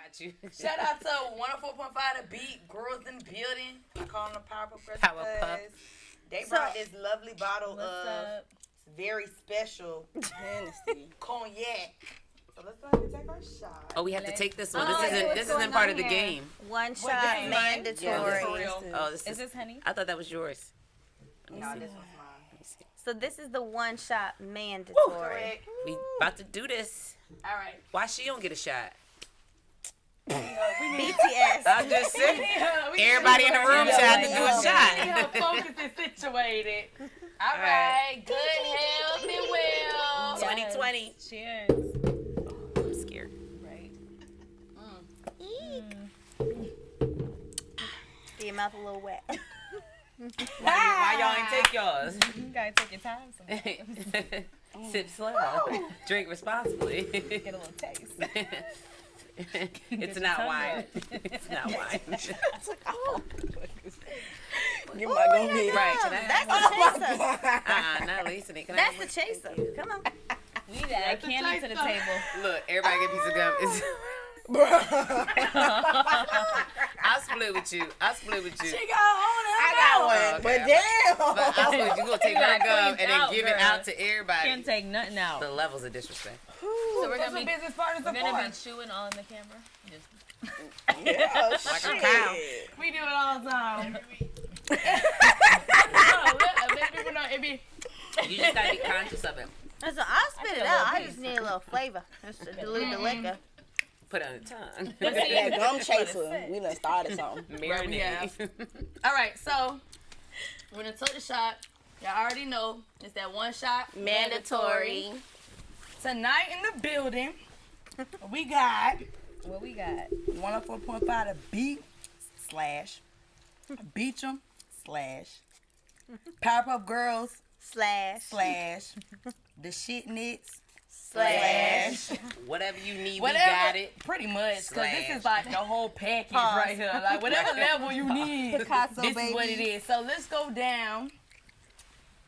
got you. Shout out to 104.5 The Beat, Girls in the Building. I call them the Powerpuff Powerpuff. They brought this lovely bottle of very special Hennessy cognac. So let's go ahead and take our shot. Oh, we have to take this one. This isn't part of the game. One shot mandatory. Oh, Is this honey? I thought that was yours. No, this one's mine. So this is the one shot mandatory. Correct. We about to do this. All right. Why she don't get a shot? BTS. I'm just saying. Everybody in the room should have to do a shot. Focus is situated. All right. Good health and well. 2020. Cheers. I'm scared. Right. Get your mouth a little wet. Why y'all ain't take yours? You gotta take your time sometimes. Sip slow. Drink responsibly. Get a little taste. It's not wine. It's not wine. You might go get Right. That's the chaser. Not lacing it. Can That's I the chaser. Come on. We need to add candy to the table. Look, everybody get a piece of gum. I'll split with you. She got on it. I got one, but damn. But I'll split. You gonna take her gum and then give it girl. out to everybody. Can't take nothing out. The levels of disrespect. So we're That's gonna what be business partners we're are gonna be for. chewing all in the camera. Just Yeah, Like a shit. cow. We do it all the time. Let people know it be. You just gotta be conscious of it. So I'll spit it out. I just need a little flavor. Just to dilute the liquor. Put it on the tongue. That gum chaser. We done started something. Marinade. All right, so we're gonna take the shot. Y'all already know it's that one shot Mandatory. Tonight in the building, we got what we got. 104.5 The Beat / Beecham / Powerpuff Girls Slash. / The Shit Knits / Whatever you need, whatever, we got it. pretty much, because this Slash. is like the whole package Pause. right here. Like whatever level you need, Picasso, this baby. is what it is. So let's go down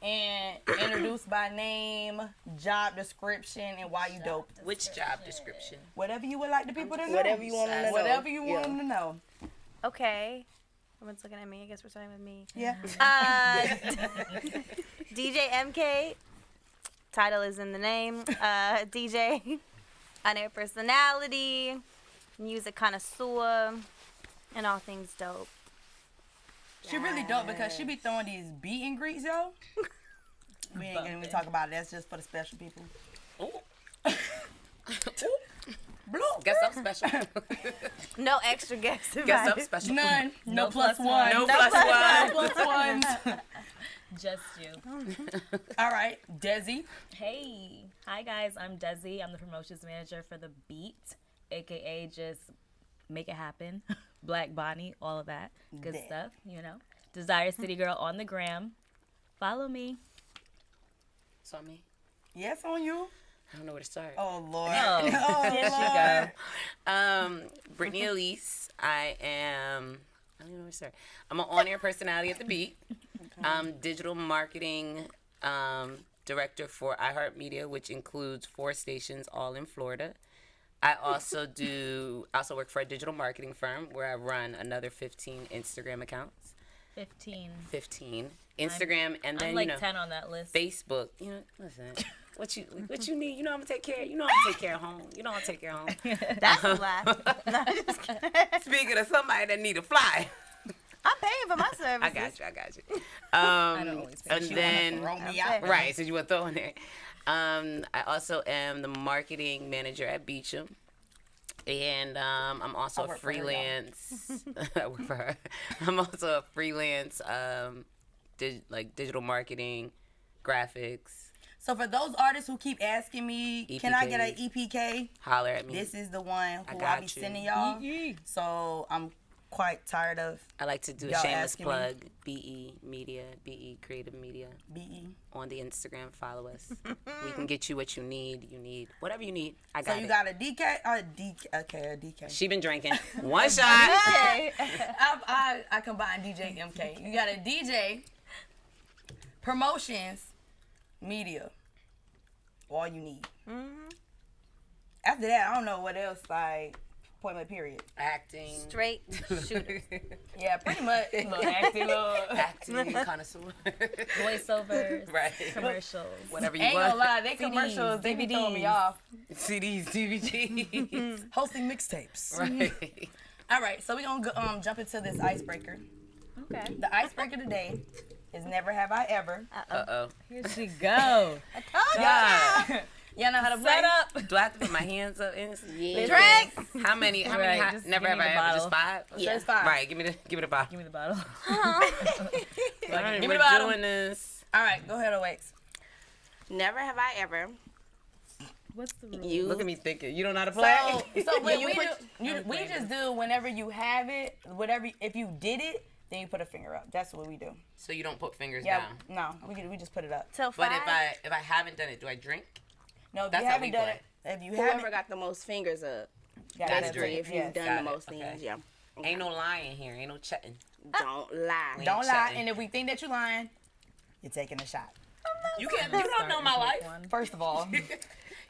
and introduce by name, job description, and why you dope. Which job description? Whatever you would like the people to know. Whatever you want them to know. Whatever you want them to know. Okay. Everyone's looking at me. I guess we're starting with me. Yeah. DJ MK. Title is in the name. DJ. On-air personality. Music connoisseur. And all things dope. She really dope because she be throwing these beat and greets, yo. We ain't gonna even talk about it. That's just for the special people. Blue. Guess I'm special. No extra guests Guess I'm invited. special. None. No, No plus plus one. No plus one. No plus ones. Just you. All right, Desi. Hey. Hi guys, I'm Desi. I'm the promotions manager for The Beat, aka just make it happen. Black Bonnie, all of that. Good Yeah. stuff, you know. Desire City Girl on the gram. Follow me. It's on me. Yes, on you. I don't know where to start. Oh Lord. Oh, Lord. Brittany Elise. I don't even know where to start. I'm an on-air personality at The Beat. Digital marketing director for iHeartMedia, which includes 4 stations all in Florida. I also work for a digital marketing firm where I run another 15 Instagram accounts. 15. 15 Instagram, and then I'm like 10 on that list. Facebook. You know, listen. What you need? You know I'm gonna take care. You know I'm gonna take care of home. You know I'm gonna take care of home. That's a lie. No, just kidding. Speaking of somebody that need a fly, I'm paying for my services. I got you. I don't always pay. And then Throw me Okay. out. right, so you were throwing it. I also am the marketing manager at Beecham. And I'm also a work for her, y'all. freelance. I work for her. I'm also a freelance, digital marketing, graphics. So for those artists who keep asking me, can I get an EPKs. EPK? Holler at me. This is the one who got I be you. sending y'all. So I'm quite tired of I like to do a Y'all shameless asking me? plug. BE Media, BE Creative Media BE. on the Instagram. Follow us. We can get you what you need. You need whatever you need. I So got you it. got a DK or a DK? Okay, a DK. She been drinking. One shot. I combine DJ MK. You got a DJ, promotions, media. All you need. After that, I don't know what else. Like point blank period. Acting. Straight shooters. Yeah, pretty much. Little acting, little. Acting connoisseur. Voiceovers, Right. commercials. Whatever you Ain't want. gonna lie, they commercials, they be throwing me DVDs. off. CDs, DVDs. Hosting mixtapes. Right. All right, so we're gonna jump into this icebreaker. Okay. The icebreaker today is never have I ever. Uh-oh. Here she go. God. Y'all know how to play? Set up. Do I have to put my hands up in? Yeah. Drink. How many? Right, How, just never give have me I the ever? Just bottle. 5? Yeah, it's 5. Right. Give me the bottle. Give me the bottle. All right, Give me we're the bottle. doing this. All right, go ahead, Oax. Never have I ever What's the rule? used. Look at me thinking. You don't know how to play? So when You we, put- we just do whenever you have it, whatever. If you did it, then you put a finger up. That's what we do. So you don't put fingers Yeah, down. no, we just put it up. Till But 5. if I haven't done it, do I drink? No, if That's you how haven't we done play. it, if you Whoever haven't, got the most fingers up. got That's it. drink. If Yes. you've done Got the it. most Okay. things, yeah. Ain't no lying here. Ain't no chatting. Don't lie. Don't lie, chatting. and if we think that you're lying, you're taking a shot. You can't. You don't know my life. First of all,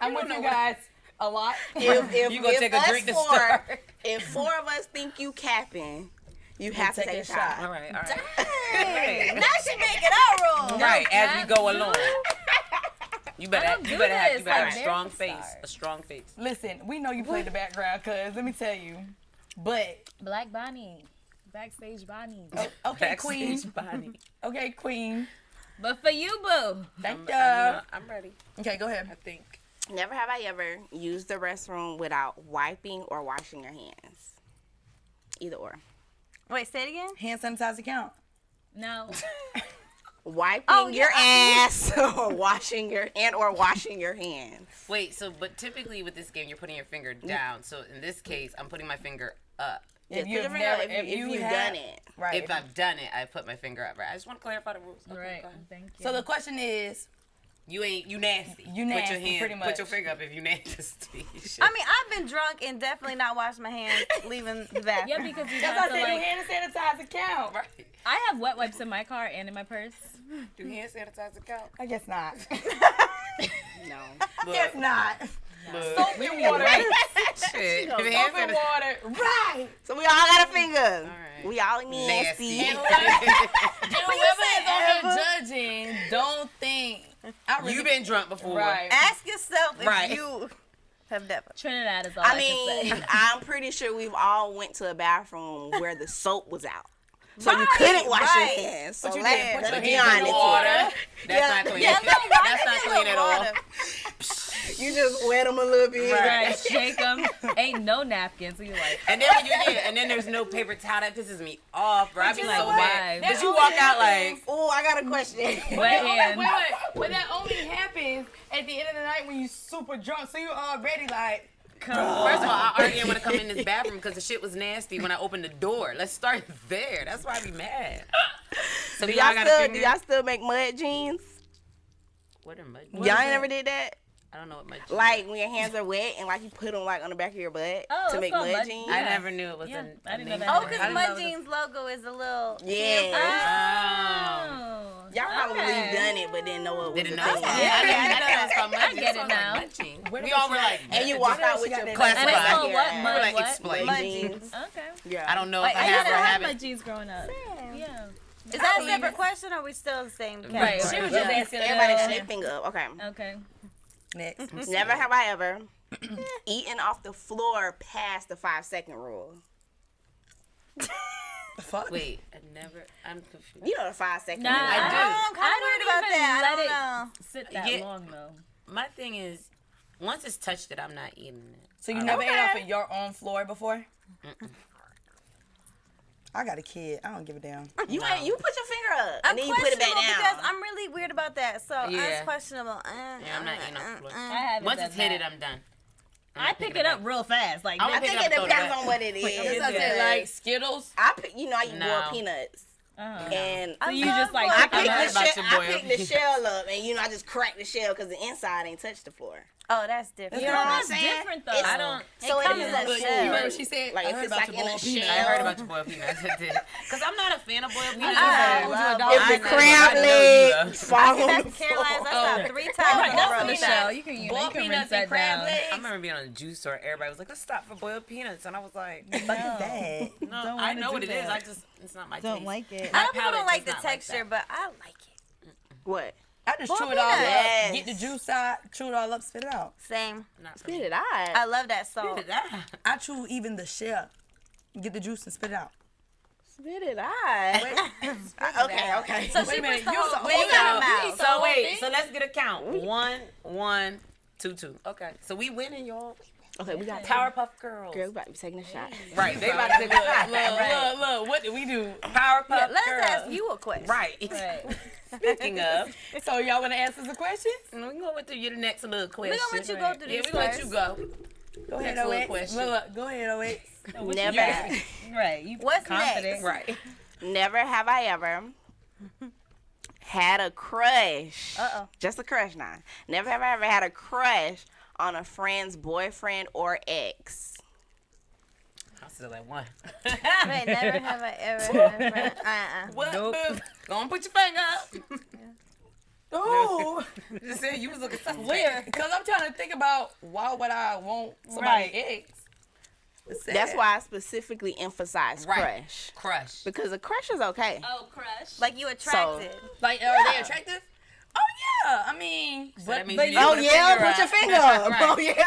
I'm with know you what- guys a lot. If You gonna take a us drink to four- start. If 4 of us think you capping, you have to take a shot. All right. All right. Hey, now she making our rules. Right. As we go along. You I better. don't You do better have. You this. better I'm have a strong very face. sorry. A strong face. Listen, we know you played the background, cuz let me tell you. But Black Bonnie. Backstage Bonnie. okay, Queen. Backstage body. Okay, Queen. But for you, boo. Thank I'm, ya. I'm ready. Okay, go ahead. I think. Never have I ever used the restroom without wiping or washing your hands. Either or. Wait, say it again. Hand sanitizer count. No. Wiping your ass or washing your hands. Wait. So, but typically with this game, you're putting your finger down. So in this case, I'm putting my finger up. Just put your you've finger never- up if you've have- done it. Right. If I've done it, I put my finger up. Right. I just want to clarify the rules. Okay, Right. go ahead. Thank you. So the question is, You nasty. You Put nasty, your hand, pretty Put much. your finger up if you nasty. Shit. I mean, I've been drunk and definitely not washed my hands leaving the bathroom. yeah, because you that's have why I to said like. hand sanitizer count. Right. I have wet wipes in my car and in my purse. Do hand sanitizer count? I guess not. No. I guess not. Look. Soap and water. Shit. Soap If hand Soap and sanitizer- water. Right. So we all got a finger. right. We all nasty. Nasty. And whoever is on here judging, don't think. I really, You've been drunk before. right. Ask yourself if Right. you have never. Trinidad is all I, I mean, can say. I'm pretty sure we've all went to a bathroom where the soap was out. So you Right, couldn't wash right. your hands. So But you let's, did. Put let's your be hands in honest the water. here. That's not clean. Yeah, That's not clean at all. You just wet them a little bit. Right, shake them. Ain't no napkins. So you're like, And then when you and then there's no paper towel. That pisses me off, bro. I be you so know mad. what? Cause you walk out like, Oh, I got a question. wet hands. Wait. But that only happens at the end of the night when you're super drunk. So you already like, first of all, I already didn't want to come in this bathroom because the shit was nasty when I opened the door. Let's start there. That's why I be mad. So Do y'all y'all got a still finger? do y'all still make mud jeans? What are mud? Y'all ain't never did that? I don't know what mud. Like when your hands are wet and like you put them like on the back of your butt Oh, to it's make called mud mud- jeans. I yeah. never knew it was Yeah, a I didn't know name that. Oh, for it. because I didn't Mud know it was a- Jeans logo is a little. Yeah. Oh. Y'all probably Okay. done it but didn't know it was Didn't a know. thing. I didn't know it was called mud I jeans. get So it I'm like, now. mud jeans. We all were like, And you walk out with your Classified. And it's called here. what? we were Mud like, what? explain. Mud Jeans. Okay. Yeah. I don't know Like, if I I have used or to I have haven't. my jeans growing up. Yeah. Is that a separate question or are we still the same Right. category? she was just asking Everybody us. should their finger up. Okay. Okay. Next. Never have I ever eaten off the floor past the 5-second rule. The fuck? Wait, I'm confused. You know the 5-second Nah, rule. I do. I'm kind of weird about that. I don't know. Sit that Yeah. long though. My thing is, once it's touched it, I'm not eating it. So you never ate off of your own floor before? I got a kid. I don't give a damn. You put your finger up I'm and then you put it back questionable down. because I'm really weird about that. So Yeah. it's questionable. Yeah, I'm not eating off the floor. I haven't Once done it's hit that. it, I'm done. I pick it up real fast. Like I'm I pick think it it up, throw it depends back. on what it That's is. what I said, like Skittles. I eat No. boiled peanuts. And So you just like I pick picked them up. the shell up, and I just cracked the shell because the inside ain't touched the floor. Oh, that's different. You know what I'm That's saying? different though. It's- I don't. So it comes is in a a shell. You remember what she said? Like, I if heard it's about like your in a boiled peanuts. I shell. heard about your boiled peanuts. I did. Because I'm not a fan of boiled peanuts. If I the know, crab I know you legs though. fall on That's the Caroline's. floor. I saw 3 times in a That's row. the shell. You can Boiled rinse peanuts that and crab down. legs. I remember being on a juice store. Everybody was like, let's stop for boiled peanuts. And I was like, What is that? no, Don't I wanna know do what it is. that. I just, it's not my Don't taste. like it. A lot of people palate don't like does the not like texture, that. but I like it. What? I just Boiled chew it all up, peanuts. get the juice out, chew it all up, spit it out. Same. Not for Spit me. it out. I love that salt. I chew even the shell. Get the juice and spit it out. Spit it out. Okay. So Wait she a minute, puts the you whole saw- thing in her mouth. So wait, so let's get a count. 1, 1, 2, 2. Okay, so we winning, y'all. Okay, we got Powerpuff Girls. Girl, we about to be taking a shot. Right, they about to take a shot. Look, what did we do? Powerpuff Let's Girls. ask you a question. Right. Right. Speaking of, So y'all want to answer some questions? we can go into your next little question. We're going to let you go through Yeah, these we're gonna let first. you go. Go ahead, Next little 08. question. Look, go ahead, 08. Never, Right. You What's confident. next? Right. never have I ever had a crush. Uh-oh. Just a crush now. Never have I ever had a crush on a friend's boyfriend or ex. I'm still at 1. Wait, never have I ever had a friend. What? Nope. Boo? Go on, put your finger up. Oh, Just said you was looking so weird. Because I'm trying to think about why would I want somebody Right. ex. It's sad. That's why I specifically emphasize Right. crush. Crush. Because a crush is okay. Oh, crush. Like you attracted. Like, are they attractive? Oh yeah. I mean, So but, that means but you Oh put a yeah, finger put your up. finger up. Right. Oh yeah.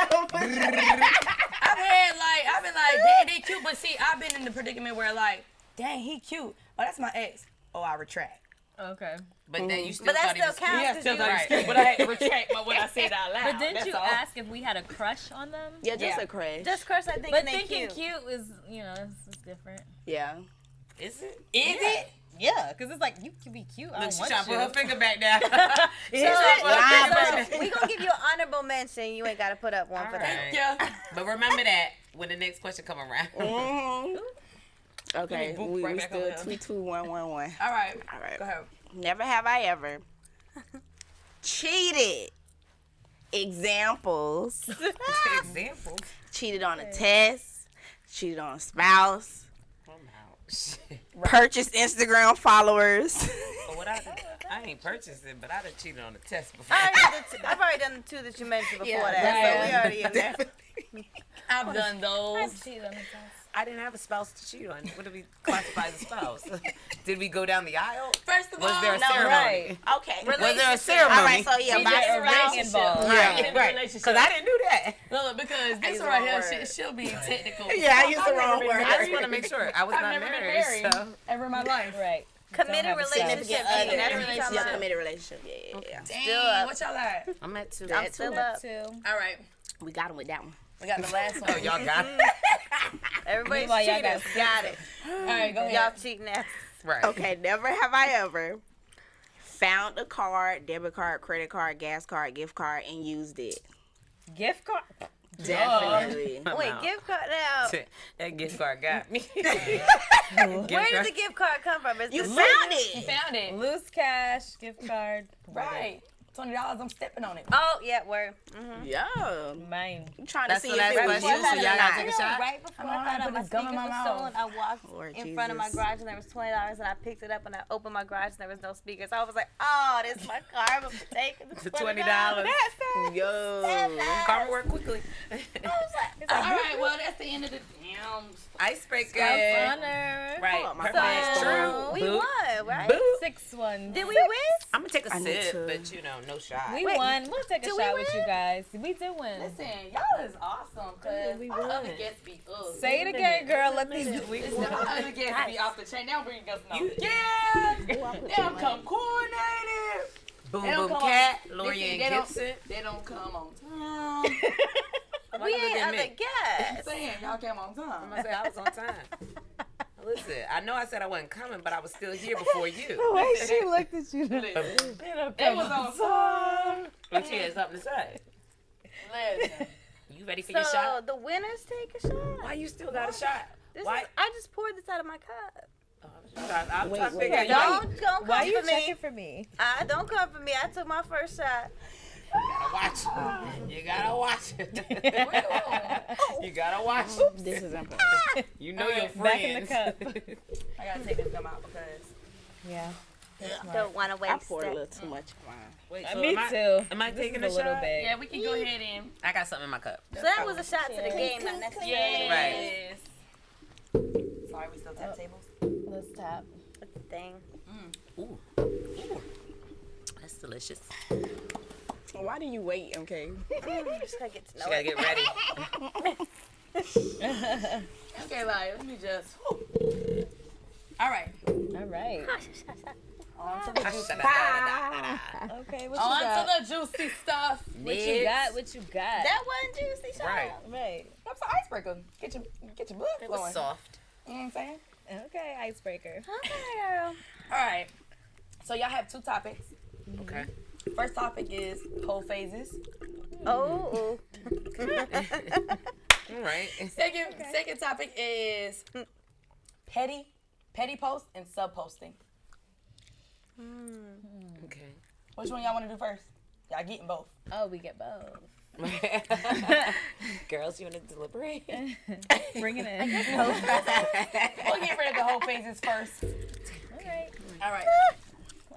I've been like, dang, they cute. But see, I've been in the predicament where like, dang, he cute. Oh, that's my ex. Oh, I retract. Okay. But then you still But that thought he was still counts. Yeah, Cause still you- thought he was cute, but I had to retract what I said out loud. But didn't That's you all. ask if we had a crush on them? Yeah, just Yeah. a crush. Just crush, I think, But they thinking cute. cute is, you know, it's different. Yeah. Is it? Is it? Yeah, because it's like you can be cute. I Look, don't she want trying to put her you. finger back down. Is it? So we gonna give you an honorable mention. You ain't gotta put up one for that. Alright. Yeah. But remember that when the next question come around. Mm-hmm. Okay, Boop, we right back still over there. 2-2-1-1-1. All right. All right. Go ahead. Never have I ever cheated. Examples. Example. Cheated on a test. Cheated on a spouse. I'm out. Shit. Purchased Instagram followers. But what I ain't purchased it, but I done cheated on the test before. I've already done the 2 that you mentioned before Yeah, that, right. so we already in there. I've done those. I didn't have a spouse to cheat on. What do we classify as a spouse? Did we go down the aisle? First of Was all, there a no, ceremony? Right. Okay. Was there a ceremony? All right, so yeah, She my did a ring spouse. involved. Right, right. Relationship. Because I didn't do that. Look, because this used the right wrong here, word. she'll be technical. Yeah, I used the I've never wrong been word. I just want to make sure. I was I've not never been married, married so. ever in my life. Right. Committed have a relationship. Significant That's other. what you're talking Yeah, about. committed relationship. Yeah. Dang, Still up. what y'all at? I'm at 2. I'm still up. 2. All right, We got him with that one. we got the last one. Oh, y'all got it? Everybody's Meanwhile, y'all cheaters. Got it. All right, go Y'all ahead. cheating ass. Right. Okay, never have I ever found a card, debit card, credit card, gas card, gift card, and used it. Gift card. Definitely. I'm Wait, out. gift card now. That gift card got me. Where does the gift card come from? Is You this- found it. Found it. Loose cash, gift card. Right. $20, I'm stepping on it. Oh, yeah, word. Mm-hmm. Yeah. Mine. I'm trying That's to the see last if it was question, you so or y'all gotta not. take a shot? Right before I I found out put my this gum in speakers my were mouth. stolen, I walked Lord in front of my Jesus. garage and there was $20 and I picked it up and I opened my garage and there was no speakers. I was like, oh, this is my karma for taking the The $20. $20. That's fast. Yo. Karma work quickly. All right, well, that's the end of the damn. Icebreaker. Honor. Right. Oh, my Perfect. phone. True. We Boo. won, right? Boo. 6-1. Did we win? I'm going to take a I need sip, to. but you know, no shot. We Wait, won. We'll take a did we shot with win? you guys. We did win. Listen, y'all is awesome, cuz We our won. other guests be up. Say it again, girl. Let these. Listen, our other guests be off the chain. They don't bring us no. You- Yeah! They don't come coordinated. Boom They don't Boom come Cat, on- Lori listen, Ann they don't- Gibson. They don't come on time. We other ain't than other me? I'm guests. saying, y'all came on time. I'm gonna say I was on time. Listen, I know I said I wasn't coming, but I was still here before you. way she looked at you. They was on time. But she had something to say. Listen. You ready for your So shot? the winners take a shot. Why you still got a shot? This Why? is, I just poured this out of my cup. I'm Wait, trying to wait. figure out. Don't Why are come you for me. checking for me? Don't come for me. I took my first shot. Watch it. You gotta watch it. You gotta watch it. This is important. You know your Back in the friends. cup. I gotta take this gum out because Yeah. Don't want to I waste poured a it. little too much wine. Wait, Me too. Am I This taking is a a little shot? bit. yeah, we can go ahead and I got something in my cup. So that was a shot to the game, not necessarily. yes. Sorry, we still tap tables. Let's tap. That's the thing. Ooh. That's delicious. Why do you wait, okay? Just gotta get to know She gotta it. get ready. Okay, like let me just. All right. All right. On to the juicy. Okay, what you On got? to the juicy stuff. What you got? What you got? That wasn't juicy shot. Right. Right. That's an icebreaker. Get your blood It flowing. was soft. You know what I'm saying? Okay, icebreaker. Okay, girl. All right. So y'all have 2 topics. Okay. First topic is whole phases. Oh. All right. Second topic is petty posts and sub posting. Okay. Which one y'all want to do first? Y'all getting both. Oh, we get both. Girls, you want to deliberate? Bring it in. We'll get rid of the whole phases first. All right. All right.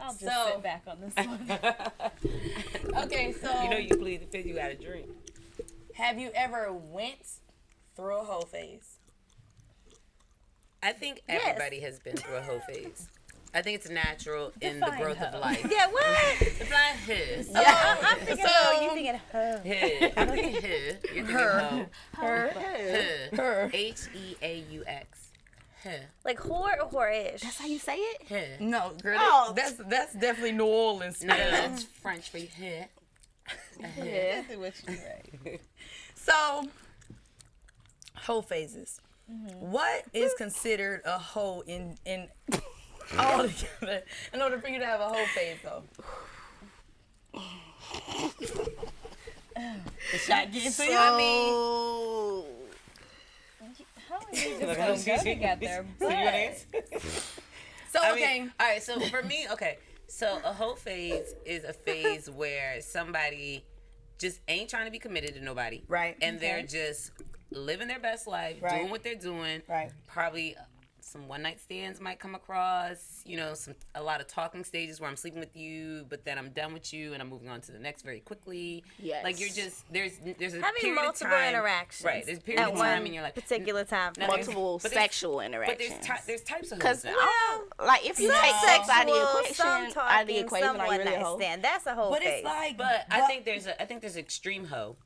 I'll just So- sit back on this one. Okay, so You know you plead the fifth, you got to drink. have you ever went through a whole phase? I think everybody has been through a whole phase. I think it's natural in Define the growth hoe. of life. Yeah, what? Define his. I'm thinking, So- you thinking her. His. I'm thinking his. You're thinking hoe. Her. Her. Heaux. Huh. Like whore or whore-ish? That's how you say it? Huh. No, girl, Oh. that's definitely New Orleans. No, that's French for huh. Yeah. What you right. So, hoe phases. What is considered a hoe in all together? In order for you to have a hoe phase, though. The shot getting to you. I mean, How are you just gonna go together? But so I okay. mean, all right, so for me, okay, so a whole phase is a phase where somebody just ain't trying to be committed to nobody. Right. And they're just living their best life, Right. doing what they're doing. Right. Probably some one night stands might come across, you know, a lot of talking stages where I'm sleeping with you, but then I'm done with you and I'm moving on to the next very quickly. Yes. Like you're just there's a Having period multiple of time, interactions. Right. There's a period at of time one in your life. particular time. Now, frame. Multiple but there's- sexual But interactions. there's types of Because, hoes now. like, if you Some take sex out of the Sexual, equation, some out of the talking, equation, some are you one really a night hoe? stand. That's a whole But phase. it's like, But I think there's extreme hoe.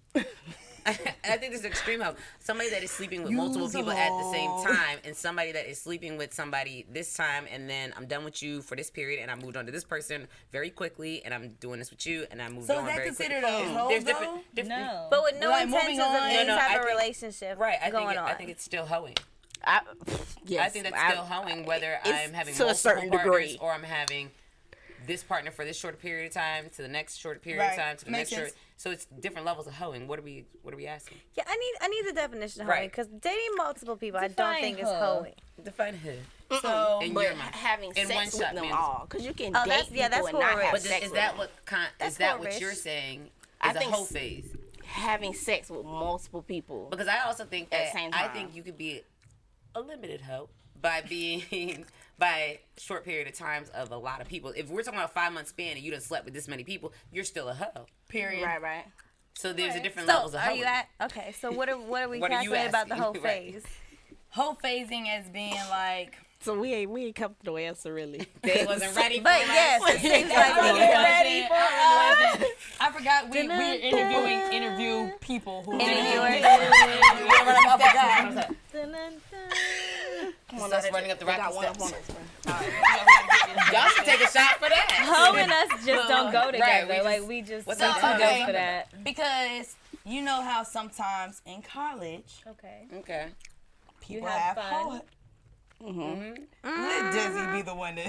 I think there's extreme hoe. Somebody that is sleeping with multiple Use a people at the same hoe. time, and somebody that is sleeping with somebody this time, and then I'm done with you for this period, and I moved on to this person very quickly, and I'm doing this with you, and I moved so on is that very considered quickly. a hoe, There's though? different. no. but with no Like, moving intentions of on. any No, type I of think- relationship Right, I going think on. I think it's still hoeing. Yes, I think that's still hoeing, whether it's I'm having to a multiple certain partners degree. or I'm having this partner for this short period of time to the next short period Right. of time to the Makes next short. sense. So it's different levels of hoeing. What are we asking? Yeah, I need the definition of Right. hoeing because dating multiple people I don't Define think is hoe. hoeing. Define hoe. So, In But your mind. having In one sex shot with them means- all, because you can Oh, date that's- people yeah, that's and not horrible. have But sex is with that them. what That's is that horrible. what you're saying I is a think whole s- phase? having sex with multiple people? Because I also think At that the same I time. think you could be a limited hoe by being by short period of times of a lot of people. If we're talking about a 5-month span and you done slept with this many people, you're still a hoe. period. Right. So there's a different So levels of are hoeing. you at okay? So what are we What are you calculating about the asking? whole Right. phase? Hoe phasing as being like, So we ain't come to no answer really. They wasn't ready for But it. yes, it seems like I we wasn't are. ready for it. I forgot we're interview people who Interviewers. I forgot. Come on, That's running up the rocky got one up steps. on us, bro. Y'all should take a shot for that. Hoe and us just don't go Right, together. we We just What's we up, too okay. good for that. Because you know how sometimes in college Okay. Okay. people have have fun. hoe. Let Desi be the one to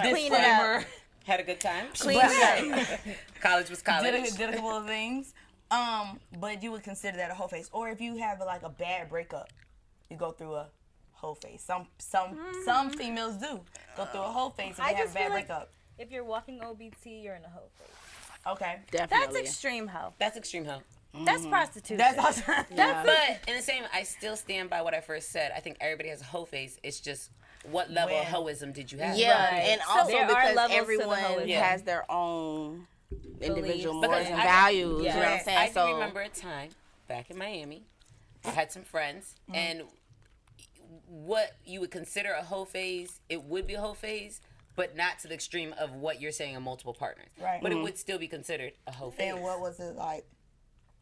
Clean it up. Had a good time. Clean it up. College was college. did a couple of things. But you would consider that a whole phase. Or if you have like a bad breakup, you go through a whole phase. Some females do go through a whole phase if I they have a just bad feel like breakup. if you're walking OBT, you're in a hoe phase. Okay. Definitely. That's extreme hoe. That's extreme hoe. That's prostitution. That's awesome. But in the same, I still stand by what I first said. I think everybody has a hoe phase. It's just what level of hoeism did you have? Yeah, Right. and So also there are because levels to the everyone holism. has their own individual Beliefs. morals Because and I- values. yeah. You know what I'm saying? I do So remember a time back in Miami. I had some friends, and what you would consider a hoe phase, it would be a hoe phase, but not to the extreme of what you're saying of multiple partners. Right. But it would still be considered a hoe phase. And what was it like?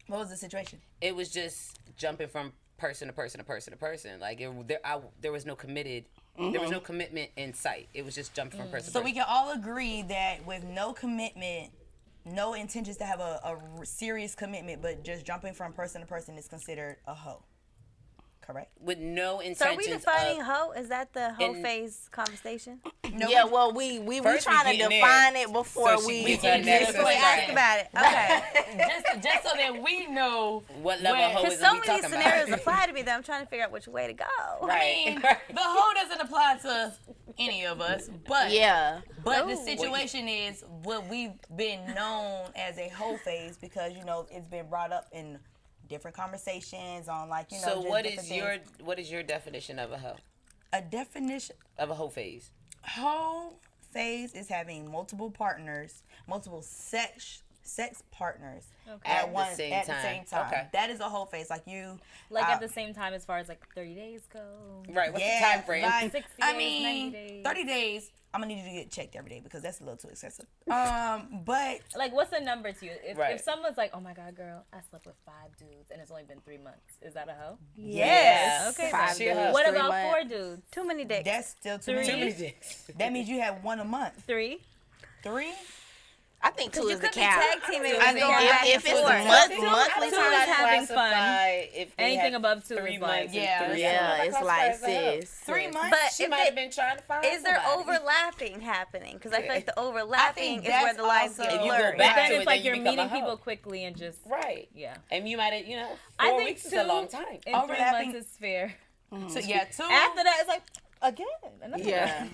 What was the situation? It was just jumping from person to person to person to person. Like there was no committed. There was no commitment in sight. It was just jumping from person to So person. we can all agree that with no commitment, no intentions to have a serious commitment, but just jumping from person to person is considered a hoe. Correct? With no So are intentions we defining of, hoe? Is that the hoe In- phase conversation? No, yeah, well, we First we trying to getting there. define it before So we we get getting there. into So We Right. ask about it. Okay. just so that we know. what level of Because hoism so we many talking scenarios about. apply to me that I'm trying to figure out which way to go. Right. The hoe doesn't apply to any of us, but But the Ooh. situation is what we've been known as a hoe phase because it's been brought up in different conversations on So just what different is what is your definition of a hoe? a definition? Of a hoe phase? Hoe phase is having multiple partners, multiple sex partners At the the same same time. time. Okay. That is a hoe phase. Like you, Like at the same time, as far as like 30 days go. Right. What's the time frame? Like, 60 I days, mean, 90 days. 30 days. I'm gonna need you to get checked every day because that's a little too excessive. But Like, what's the number to you? Right. If someone's like, oh my God, girl, I slept with 5 dudes and it's only been 3 months, is that a hoe? yes, Okay. Five She dudes, a hoe. What 3 about months. 4 dudes? Too many dicks. that's still too Three. Too many. many dicks. That means you have one a month. 3? 3? I think 2 You is the could be cap. tag teaming. I with think me back if and it's forth. monthly Two time, is having fun. If they Anything had above 2 3 is like, months. Yeah. and 3 yeah, months. it's like sis. 3 months. But She if might they- have been trying to find Is there somebody. overlapping happening? Because I feel like the overlapping is that's where the lines also- get If you go blurred. back Then to it's it, like then you're you become meeting a hoe. people quickly and just, Right. yeah. And you might have, 4 I think weeks is 2 a long time. in 3 Overlapping- months is fair. So yeah, 2. After that, it's like, again. Another Yeah.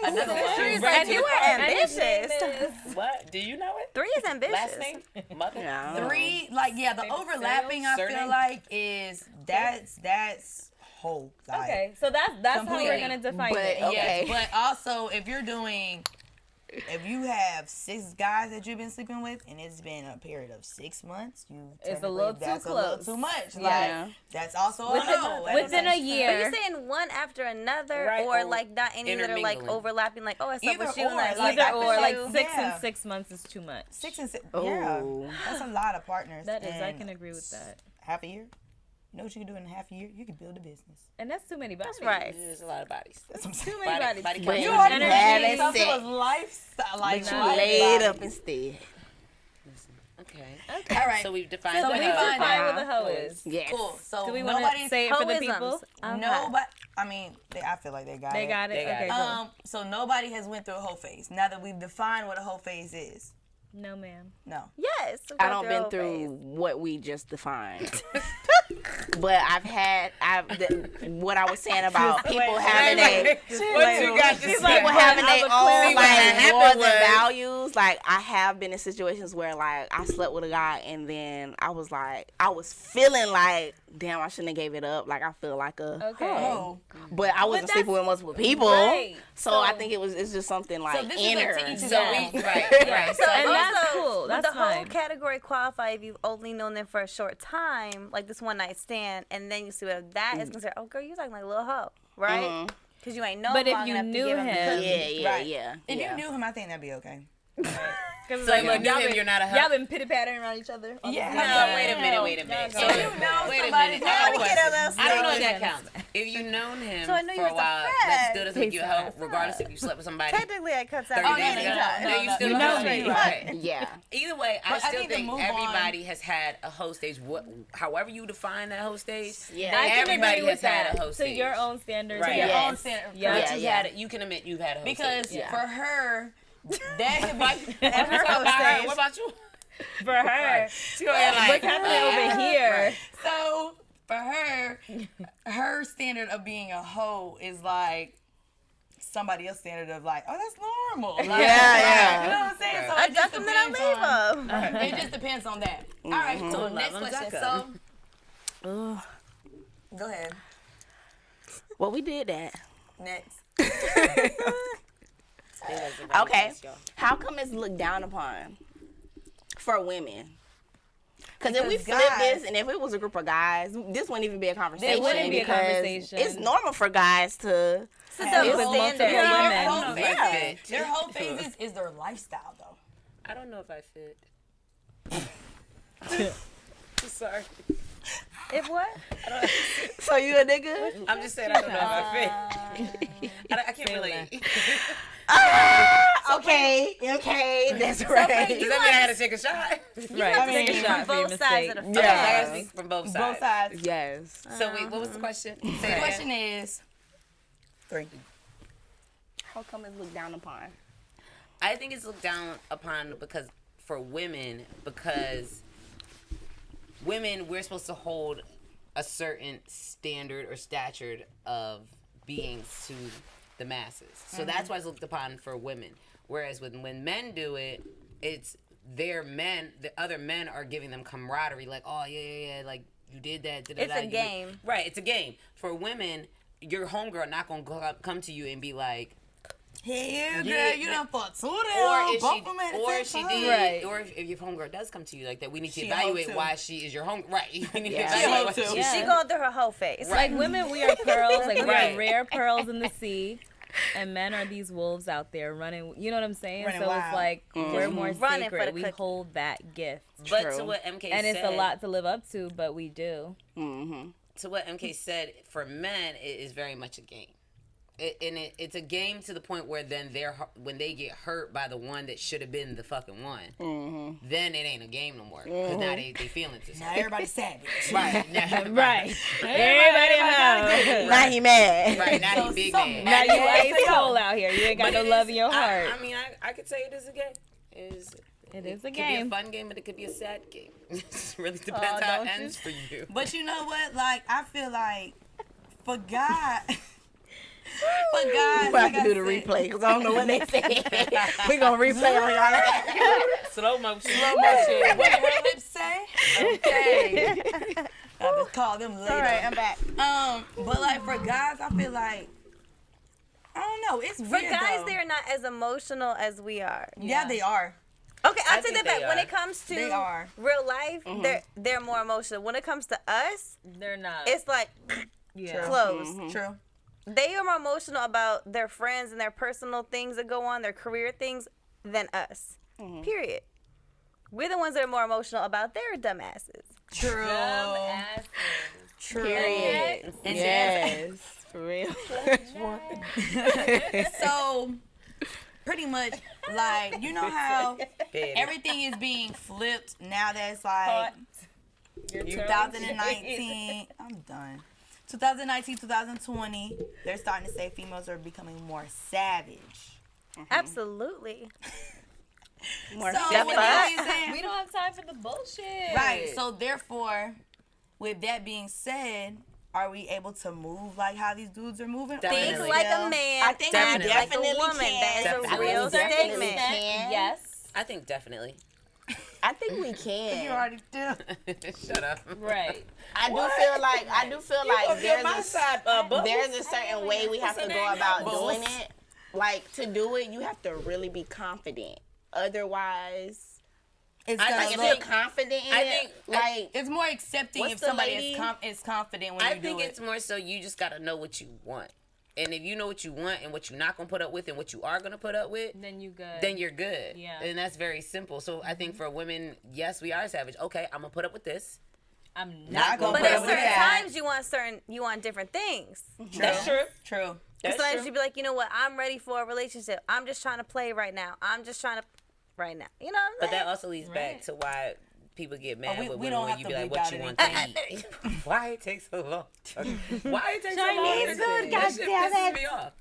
Another one. And you were And his ambitious. name is- What? Do you know it? 3 is ambitious. Last name? Mother? Yeah. 3, the overlapping I feel Surname? like is that's whole. Like, Okay, so that's how we're Completely. gonna define But, it. okay. Yes, but also if you have 6 guys that you've been sleeping with and it's been a period of 6 months, It's a little too that's a close. little too much. Yeah. Like that's also Within- a hoe. within a Are year. you saying one after another, Right, or or like not any that are like intermingling. overlapping? Like, oh, I slept Either with you. or, and I like, slept I Either feel or, like like- 6 yeah. and 6 months is too much. 6 and 6. Oh. Yeah, that's a lot of partners. That is, I and can agree with that. half a year. You know what you can do in a half a year? You can build a business. And that's too many bodies. That's right. There's a lot of bodies. That's what I'm saying. Too many Body- bodies. body But count. you Energy. already had Energy. it Some set. people's lifestyle, like But you life laid body. up instead. Okay. All right. So we've defined So the we we hoe. find define out. what the hoe is. Yes. Cool. So Do we want nobody's to say it for the Hoisms. people? Okay. nobody. I mean, I feel like they got They it. got it? They got Okay, it. cool. So nobody has went through a whole phase. Now that we've defined what a whole phase is, No, ma'am. no. Yes. we've I gone don't been a through phase. what we just defined. But what I was saying about people having What you got to say? people having I their would own clarify. What like happened morals and was- values. Like I have been in situations where like I slept with a guy and then I was feeling like damn I shouldn't have gave it up. Like I feel like a Okay. Oh. but I wasn't sleeping with multiple people. Right. So I think it's just something like this is inner. up to each of So them. we right. So And that's also, cool. would That's the whole fine. category qualify if you've only known them for a short time, like this one night stand, and then you see what that is considered? Oh, girl, you talking like a little hoe, right? Because you ain't known But him if long you enough to knew give him the him- cookie. Yeah. If yeah. you knew him, I think that'd be okay. Because So you knew him, you're not a hoe? Y'all been pitter-pattering around each other? Yeah. No, wait a minute. So So you know wait a somebody- minute. Now I got a we get a question. little I don't know if story. that counts. If you've known him So I know you for a was a while, that friend. still doesn't make you a hoe, regardless if you slept with somebody 30 Technically, I cut that. days no, ago. no, And then you no, still no, know no, me. no. Right. Yeah. Either way, I But I still need to think move everybody has had a hoe stage. However you define that hoe stage, Yeah. I can everybody agree has with had that. a hoe To stage. your own standards. Right. Your Yes. own standard. Yeah. But Yeah, you've yeah. had it. You can admit you've had a hoe Because stage. for her, that could be What her what about you? For her. She go ahead like, What's happening over here? So for her, her standard of being a hoe is like somebody else's standard of like, oh, that's normal. Like, Yeah. You know what I'm saying? So I it just got them that I depends leave on. them. It just depends on that. All right. So Love next them, question. Jacko. So, go ahead. Well, we did that. Next. Okay. How come it's looked down upon for women? Because if we Because flip guys- this, and if it was a group of guys, this wouldn't even be a conversation. It wouldn't be a because conversation. It's normal for guys to. It's a double With multiple standard. women. I don't know if I Yeah. fit. Their whole phases is their lifestyle, though. I don't know if I fit. Sorry. If what? So you a nigga? I'm just saying I don't know if I fit. I can't relate. Okay, that's right. Does that mean I had to take a shot? Right. I mean, Take a shot for your both sides mistake. of the I Yeah. gotta speak from both sides. Both sides. Yes. So wait, what was the question? Say The it again. question is 3. How come it's looked down upon? I think it's looked down upon because for women, because women, we're supposed to hold a certain standard or stature of beings to the masses. So that's why it's looked upon for women. Whereas when men do it, it's their men, the other men are giving them camaraderie, like, oh, yeah, like, you did that. It's a game. Right, it's a game. For women, your homegirl not going to come to you and be like, Yeah, girl, Yeah, you done fought 2 of or them. if Both she, of them at the or same she time. did, Right. or if your homegirl does come to you like that, we need to She a hoe evaluate too. why she is your home. Right, you need to Yeah. She a hoe evaluate why too. She going through her whole face. Right. Like women, we are pearls. Like we Right. are rare pearls in the sea, and men are these wolves out there running. You know what I'm saying? Running so wild. it's like we're more Running for sacred. the We cookie. hold that gift, But True. to what MK and said, it's a lot to live up to, but we do. Mm-hmm. to what MK said, for men, it is very much a game. It's a game to the point where then when they get hurt by the one that should have been the fucking one, then it ain't a game no more. Because now they feeling it. Now everybody's savage. Right. Now, Right. Everybody know. Now he mad. Right. Now So he big something- man. Now you ice cold out here. You ain't got But no it love is- in your heart. I mean, I could say it is a game. It is a It could be game. a fun game, but it could be a sad game. It just really depends how it ends for you. But you know what? Like, I feel like for God, We have to do the replay because I don't know what they said. We gonna replay on y'all. Slow motion. What did her lips say? Okay. I just call them later. All right, I'm back. But like for guys, I feel like I don't know. It's For weird, guys, though. they're not as emotional as we are. Yeah, they are. Okay, I'll take think that back. they When are. it comes to They are. real life, they're more emotional. When it comes to us, They're not. it's like yeah. close. True. They are more emotional about their friends and their personal things that go on, their career things, than us. Period. We're the ones that are more emotional about their dumbasses. True. Asses. True. Period. And Yes, for real. So, pretty much, like, you know how Bad. everything is being flipped now that it's like 2019. I'm done. 2019, 2020, they're starting to say females are becoming more savage. Absolutely. More So, step with up. that being said, We don't have time for the bullshit. right. So, therefore, with that being said, are we able to move like how these dudes are moving? Definitely. Think Definitely. like a man, I think we act like definitely a woman. can. That is a Definitely. real Definitely statement. can. Yes. I think definitely. I think we can. You already do. Shut up. Right. I do feel like there's a certain way we have What's to her go name? about Both. doing it. Like to do it, you have to really be confident. Otherwise, It's I gonna like if think- you're confident in I it, think- like It's more accepting What's if the somebody lady? is confident when I you think do it's it. more so you just gotta know what you want. And if you know what you want and what you're not gonna put up with and what you are gonna put up with, Then you good. then you're good. Yeah. And that's very simple. So I think for women, yes, we are savage. Okay, I'm gonna put up with this. I'm Not not gonna But put at up with certain that. times, you want different things. That's true. True. That's Sometimes true. you be like, you know what? I'm ready for a relationship. I'm just trying to play right now. I'm just trying to right now. You know what I'm But saying? that also leads back Right. to why people get mad we with don't women when have you to be like, bleep what out you want anything. to eat. Why it takes so long? Why it takes so long? Chinese food, That shit goddamn pisses it. me off.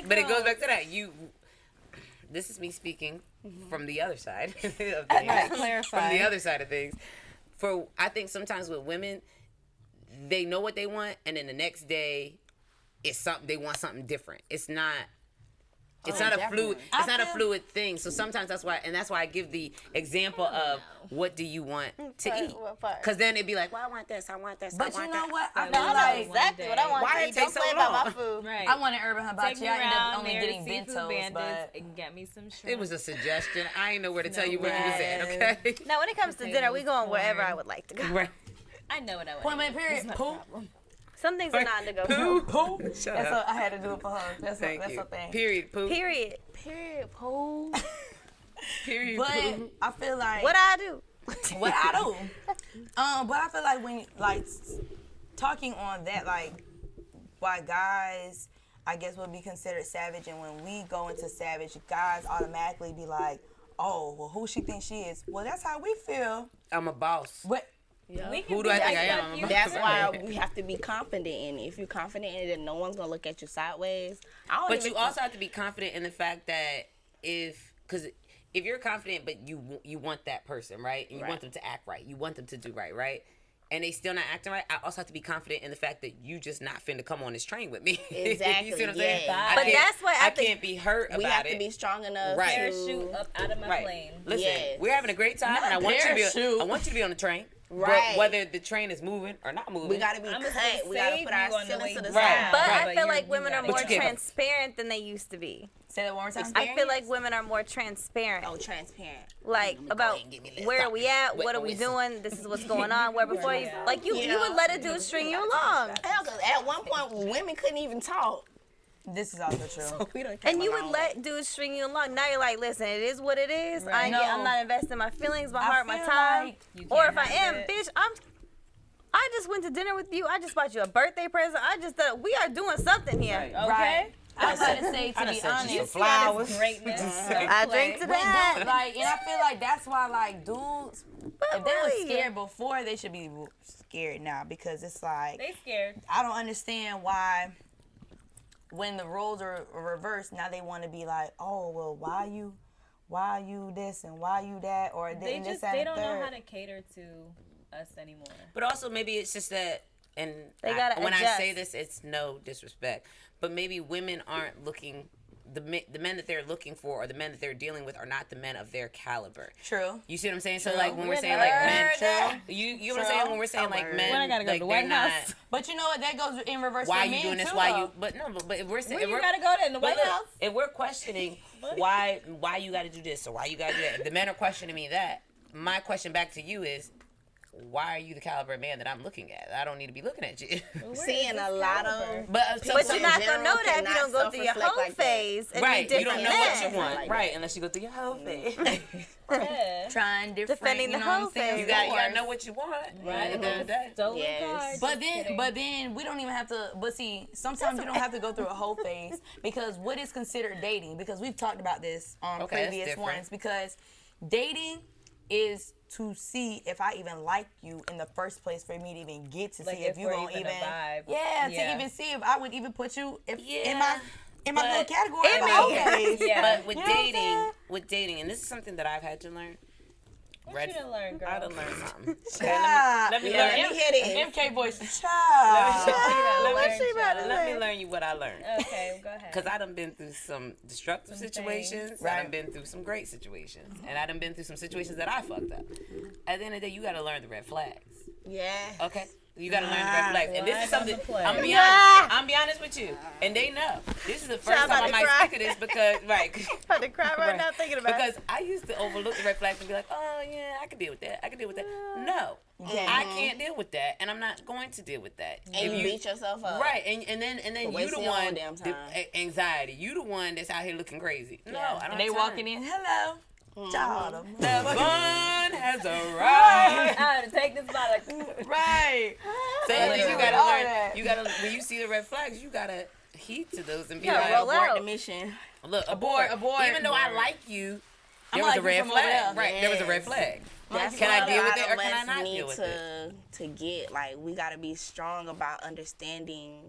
But it goes back to that. This is me speaking from the other side of things. Right, clarify. From the other side of things. I think sometimes with women, they know what they want, and then the next day, it's something they want something different. It's not. It's not a fluid. It's not a fluid thing. So sometimes that's why I give the example of what do you want to eat? Because then it'd be like, well, I want this. I want this. But I want you know that. what? I No, feel I know like exactly what I want Why to it eat. take Don't so play about my long? food. Right. I want an urban Take hibachi. me I ended up around only there getting to Seafood bentos, Bandits but and get me some shrimp. It was a suggestion. I ain't know where to tell you what you was at. Okay. Now, when it comes to dinner, we going wherever I would like to go. Right. I know what I want. point blank period. It's not a Poo. problem. Some things are non-negotiable. Poo. Poo. Shut That's up. what I had to do it for her. That's Thank that's you. a thing. Period. Poo. Period. Period. Poo. Period. But Poo. I feel like What I do? what I do. But I feel like when talking on that, like why guys, I guess, would be considered savage, and when we go into savage, guys automatically be like, oh, well, who she thinks she is? Well, that's how we feel. I'm a boss. What? We can Who do be I think like I am? that, I'm a you boss. That's why we have to be confident in it. If you're confident in it, then no one's gonna look at you sideways. But you also have to be confident in the fact that because if you're confident, but you want that person, right? And you want them to act right. You want them to do right? And they still not acting right. I also have to be confident in the fact that you just not finna come on this train with me. Exactly, You see what I'm saying? yeah. I But can't- that's what I think- can't be hurt about we have it. to be strong enough Right. Parachute up out of my Right. plane. Listen, Yes. we're having a great time, Not and I want you parachute. to be on the train. Right. But whether the train is moving or not moving, We gotta be I'ma cut. still We gotta save put you our on the feelings way to the down. side. But I But feel you like women are gotta more But you can't- transparent than they used to be. Say that one more time. I feel like women are more transparent. Oh, transparent. Like Let me go about ahead and give me this. where are we at, Wait, what are we wait. doing, this is what's going on. Where before you like you would let a dude string you along, Hell, 'cause at one point women couldn't even talk. This is also true. We don't. and you would let dudes string you along. Now you're like, listen, it is what it is. I'm No. not investing my feelings, my I heart, my feel time. like you Or can't if I have am, it. bitch, I just went to dinner with you. I just bought you a birthday present. I just thought we are doing something here. Right. Okay. Right. I was about to say, I to done be sent you some honest, flowers. Greatness. I drink to But that. dude, like, and I feel like that's why, like, dudes, if they really. were scared before, they should be scared now, because it's like, They scared. I don't understand why when the roles are reversed, now they want to be like, oh, well, why you this and why you that, or They this, just that, they and don't know third. how to cater to us anymore. But also maybe it's just that, and They gotta when I adjust. say this, it's no disrespect, but maybe women aren't looking. The men that they're looking for, or the men that they're dealing with, are not the men of their caliber. True. You see what I'm saying? So True. like when we're saying like men, you know what I'm saying? When we're saying like men, When I gotta go like, to the White they're House. not- But you know what? That goes in reverse Why for you men doing this? too, Why though. you? But no, but if we're saying, Where you gotta go to in the White House? if we're questioning why you got to do this or why you got to do that, if the men are questioning me that, my question back to you is, why are you the caliber of man that I'm looking at? I don't need to be looking at you. Seeing a lot of. But But you're in not gonna general know that if you cannot don't go through your self-reflect whole like that. phase and right, be you different don't know what men. you want, Like right? Unless you go through your whole phase. Yeah. Trying different, Defending you the know what whole I'm saying? You gotta know what you want. Right. At the end of the day. Stolen Yes. cars. But Just then, kidding. we don't even have to. But see, sometimes you don't have to go through a whole phase, because what is considered dating? Because we've talked about this on Okay, that's previous different. ones. Because dating is to see if I even like you in the first place, for me to even get to Like see if if you we're gonna even a vibe. yeah, to Yeah. even see if I would even put you in Yeah, my little but- category. I of mean- okay. Yeah. But with You know what I'm dating, saying? and this is something that I've had to learn. What you done learn, girl? I done learned something. Child. Let me Yeah, learn. let me hit it. MK voice. Child. What's she about to Let me learn you what I learned. Okay, go ahead. Because I done been through some destructive Some situations. things. I Right. done been through some great situations. And I done been through some situations that I fucked up. At the end of the day, you got to learn the red flags. Yeah. Okay? You got to learn the red flags. And this is Flag on something, the play. I'm gonna be honest. I'm be honest with you. And they know. This is the first I'm time about I to might cry. speak of this because, right. I'm about to cry right now thinking about Because it. I used to overlook the red flags and be like, oh, yeah, I can deal with that. I can deal with that. No. Yeah. I can't deal with that. And I'm not going to deal with that. And If you beat yourself up. Right, and then you the wasting your own one, damn the time. anxiety. You the one that's out here looking crazy. No, I don't. And they have walking time. in. Hello. Child. The fun has arrived. I had to take this bottle. Right. So you Literally. gotta All learn. that. You gotta when you see the red flags, you gotta heed to those and be Yeah, like, roll out. Abort the mission. look, Abort, abort. Even though I like you, there I'ma was a like you red from over flag. there. Right, there was a red Yes. flag. That's Can why I deal a with lot it or of can I us not need deal with it? to get, like, we gotta be strong about understanding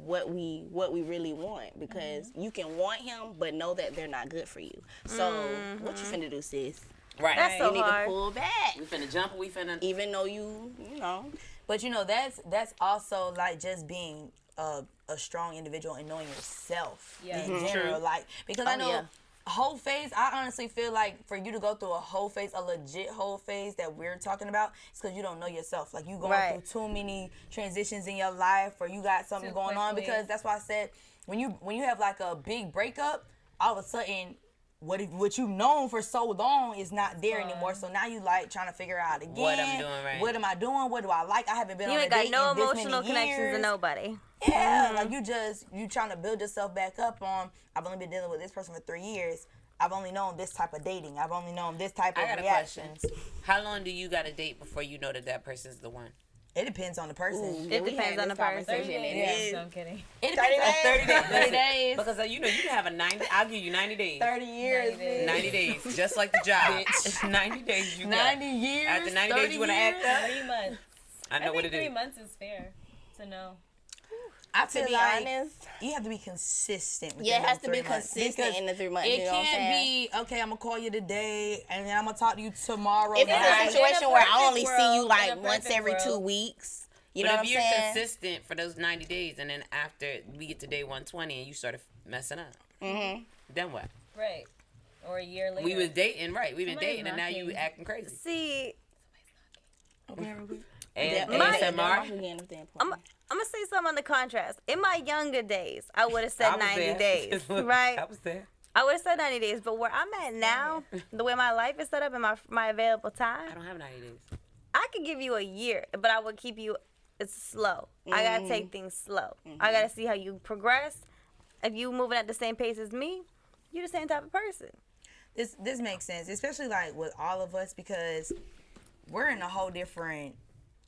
what we really want, because you can want him but know that they're not good for you. So what you finna do, sis? Right. That's so You need hard. to pull back. We finna jump or we finna... Even though you know. But you know, that's also like just being a strong individual and knowing yourself Yeah. in general. True. Like, because I know yeah. whole phase, I honestly feel like for you to go through a whole phase, a legit whole phase that we're talking about, it's because you don't know yourself. Like, you going Right. through too many transitions in your life, or you got something Too going on. quickly. Because that's why I said, when you have like a big breakup, all of a sudden, what you've known for so long is not there anymore. So now you like trying to figure out again. What I'm doing, right. What am I doing? What do I like? I haven't been You on a ain't got date no in this emotional many connections years. to nobody. Yeah, like you trying to build yourself back up on, I've only been dealing with this person for 3 years. I've only known this type of dating. I've only known this type I of got a reactions. question. How long do you got to date before you know that person's the one? It depends on the person. It depends on the person. 30 It days. is. No, I'm kidding. It depends on 30 days. 30 days. Because you know you can have a 90. I'll give you 90 days. 30 years. 90 days, just like the job. 90 days you got. 90 years. After 90 days you want to act up? 3 months. I know what think it 3 is. months is fair to know. I To feel be like honest, you have to be consistent. yeah, it within has them to be 3 months. consistent Because in the 3 months. it you know what I'm can't saying? be, okay, I'm going to call you today, and then I'm going to talk to you tomorrow. If it's night. a situation where I perfect only see you world, like in a once perfect every 2 world. weeks, you But know if what I'm you're saying? consistent for those 90 days and then after we get to day 120 and you start messing up, then what? Right. Or a year later. We was dating, right? We've been Somebody's dating and now you knocking. acting crazy. See, And My- ASMR. I'm gonna say something on the contrast. In my younger days, I would have said I was 90 there. days, I right? was there. I would have said 90 days. But where I'm at now, the way my life is set up and my available time, I don't have 90 days. I could give you a year, but I would keep you. It's slow. I gotta take things slow. I gotta see how you progress. If you moving at the same pace as me, you the same type of person. This makes sense, especially like with all of us, because we're in a whole different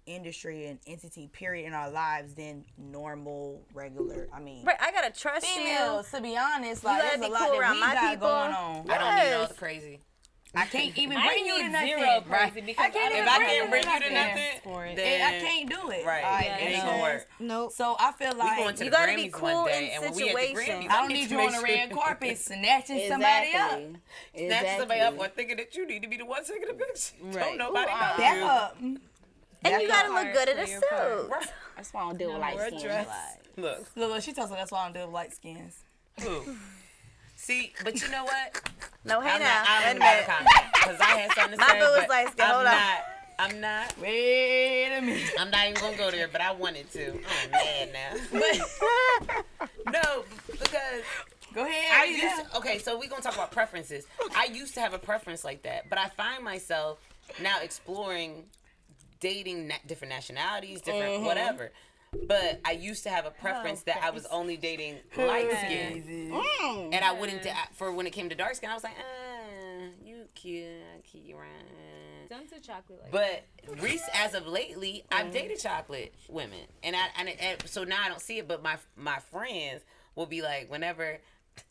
industry and entity period in our lives than normal, regular. I mean, Right, I gotta trust females, to be honest, like gotta there's a be lot cool that around we my got people. going on. I don't need all Yes. the crazy. I can't even I bring you to need nothing. zero Right. crazy because I can't I even If I bring can't bring you to nothing. nothing, for it. then I can't do it. Right. Like, Yeah, it ain't no. gonna work. Nope. So I feel We like going to You the gotta be Grammys cool one day, in and when we at the situations. Grammys, I don't need need to you on make the sure- red carpet snatching somebody up. Snatch somebody up or thinking that you need to be the one taking the picture. Don't Right. nobody know Back you. up. And Back you gotta up. look good in a Play your part. suit. Right. That's why I don't deal with light wear a skin. dress. Look. Look, she tells me that's why I don't do light skins. Who? See, but you know what? No, hey I'm now. not. I'm Wait a not minute. comment because I had something to My say. boo was but light skin. I'm Hold on. not. I'm not. Wait a minute. I'm not even gonna go there, but I wanted to. I'm mad now. No, because Go ahead. I read it used out. to, okay, so we're gonna talk about preferences. I used to have a preference like that, but I find myself now exploring dating different nationalities, different whatever. But I used to have a preference that I was only dating light skin, and I wouldn't. For when it came to dark skin, I was like, you cute, I'll keep you around. Don't do chocolate like But as of lately, I've dated chocolate women, and so now I don't see it. But my friends will be like, whenever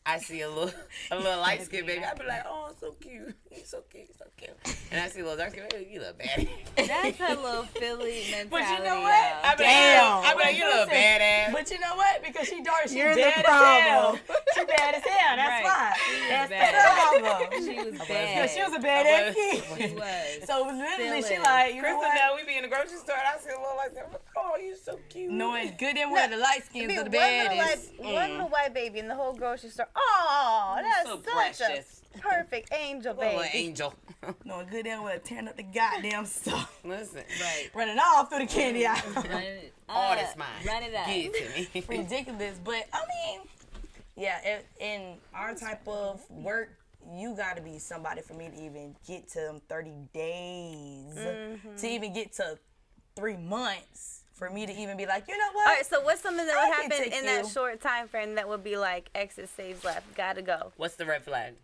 I see a little light skinned baby, I'll be like, oh, so cute, he's so cute, so cute. And I see a little dark skinned baby, you look bad. That's a little Philly mentality. But you know what? I be Damn. like, you look Listen, badass. But you know what? Because she dark, she You're the bad as problem. hell. She bad as hell. That's Right. why. That's bad. the problem. She was Because bad. she was a badass She kid. was. So literally, she Feeling. like, you know Krista, what? now we be in the grocery store, and I see a little like that. Oh, you so cute. Knowing good and well the light skins Be are the one little baddest. one little white baby in the whole grocery store. Oh, that's so such precious. a perfect angel Little baby. angel. Knowing good and well tearing up the goddamn stuff. Listen, Right. Running all through the candy aisle. Run it all up. this mine. Run it up. Give it to me. Ridiculous. But I mean, yeah, in our type of work, you got to be somebody for me to even get to them 30 days, to even get to 3 months, for me to even be like, you know what? All right, so what's something that I would can happen take in that you. short time frame that would be like exit saves left, gotta go? What's the red flag?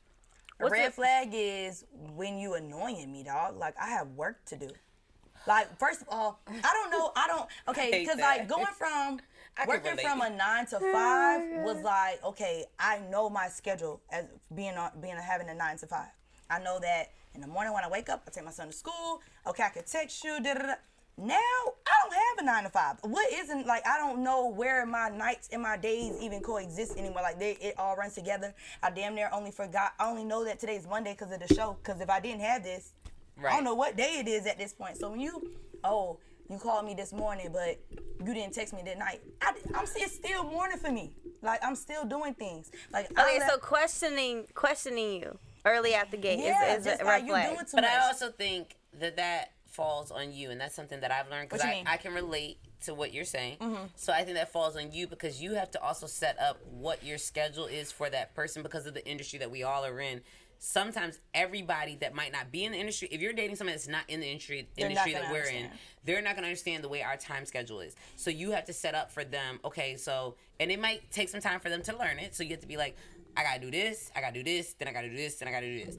A What's red it- flag is when you annoying me, dog. Like, I have work to do. Like, first of all, okay, hate because that. like going from can working relate. from a 9 to 5 was like, okay, I know my schedule as having a 9 to 5. I know that in the morning when I wake up, I take my son to school. Okay, I can text you. Da, da, da. Now I don't have a 9 to 5. What isn't like I don't know where my nights and my days even coexist anymore. Like it all runs together. I damn near only forgot. I only know that today's Monday because of the show. Because if I didn't have this, I don't know what day it is at this point. So when you called me this morning, but you didn't text me that night. It's still morning for me. Like I'm still doing things. Like so questioning you early at the gate is just a like red you flag. doing too But much. I also think that falls on you, and that's something that I've learned because What you mean? I can relate to what you're saying. So I think that falls on you because you have to also set up what your schedule is for that person because of the industry that we all are in. Sometimes everybody that might not be in the industry, if you're dating someone that's not in the industry that we're in, they're not going to understand the way our time schedule is. So you have to set up for them, okay, so, and it might take some time for them to learn it. So you have to be like, I got to do this, then I got to do this, then I got to do this.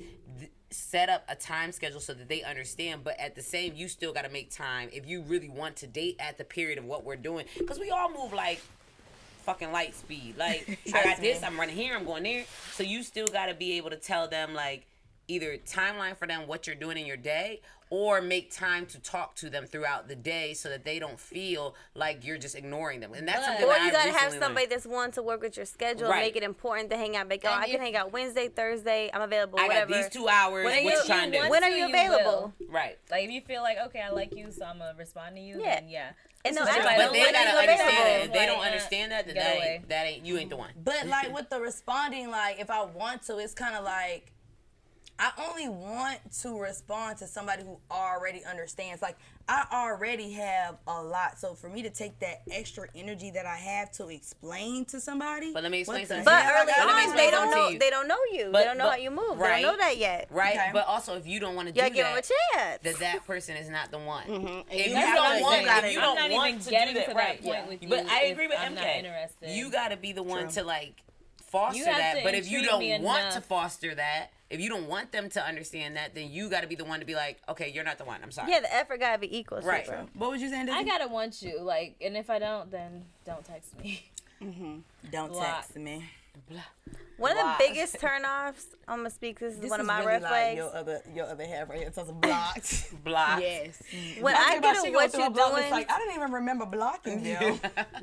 Set up a time schedule so that they understand, but at the same, you still got to make time if you really want to date at the period of what we're doing. Because we all move like fucking light speed. Like, I got this, I'm running here, I'm going there. So you still got to be able to tell them, like, either timeline for them what you're doing in your day or make time to talk to them throughout the day so that they don't feel like you're just ignoring them. And that's something Or that you I gotta have recently somebody learned. that's willing to work with your schedule, Right. make it important to hang out. Like, I can hang out Wednesday, Thursday, I'm available, I whatever. got these 2 hours, what you trying to do? When are you available? Right. Like if you feel like, okay, I like you, so I'm gonna respond to you. Yeah. Then yeah. And no, This is actually, But they when gotta are you understand available? that. If they don't Like, understand that, then get away. that ain't you ain't the one. But like with the responding, like if I want to, it's kind of like I only want to respond to somebody who already understands. Like I already have a lot, so for me to take that extra energy that I have to explain to somebody. But let me explain what the something. But hell early I gotta me on, explain they don't something know. to you. They don't know you. But- they don't know but- how you move. right. They don't know that yet. Right, Okay. but also if you don't want to You do gotta give them that, a chance. that person is not the one. If you you have don't to want, say that. if you I'm don't not want even to do getting that, to that right? point with you. But I if agree with I'm MK. not interested. You got to be the one True. to like foster You have that. to But if you intrigue me don't want to enough. foster that, if you don't want them to understand that, then you got to be the one to be like, okay, you're not the one. I'm sorry. Yeah, the effort gotta be equal. Right. Bro. What was you saying? I Dizzy? gotta want you, like, and if I don't, then don't text me. Don't Block. text me. One of the Block. biggest turnoffs, I'm gonna speak. This is one of my red flags. Your other half right here. So it's blocked. Block. Yes. When I get She a go what through you a block list doing, like I didn't even remember blocking you.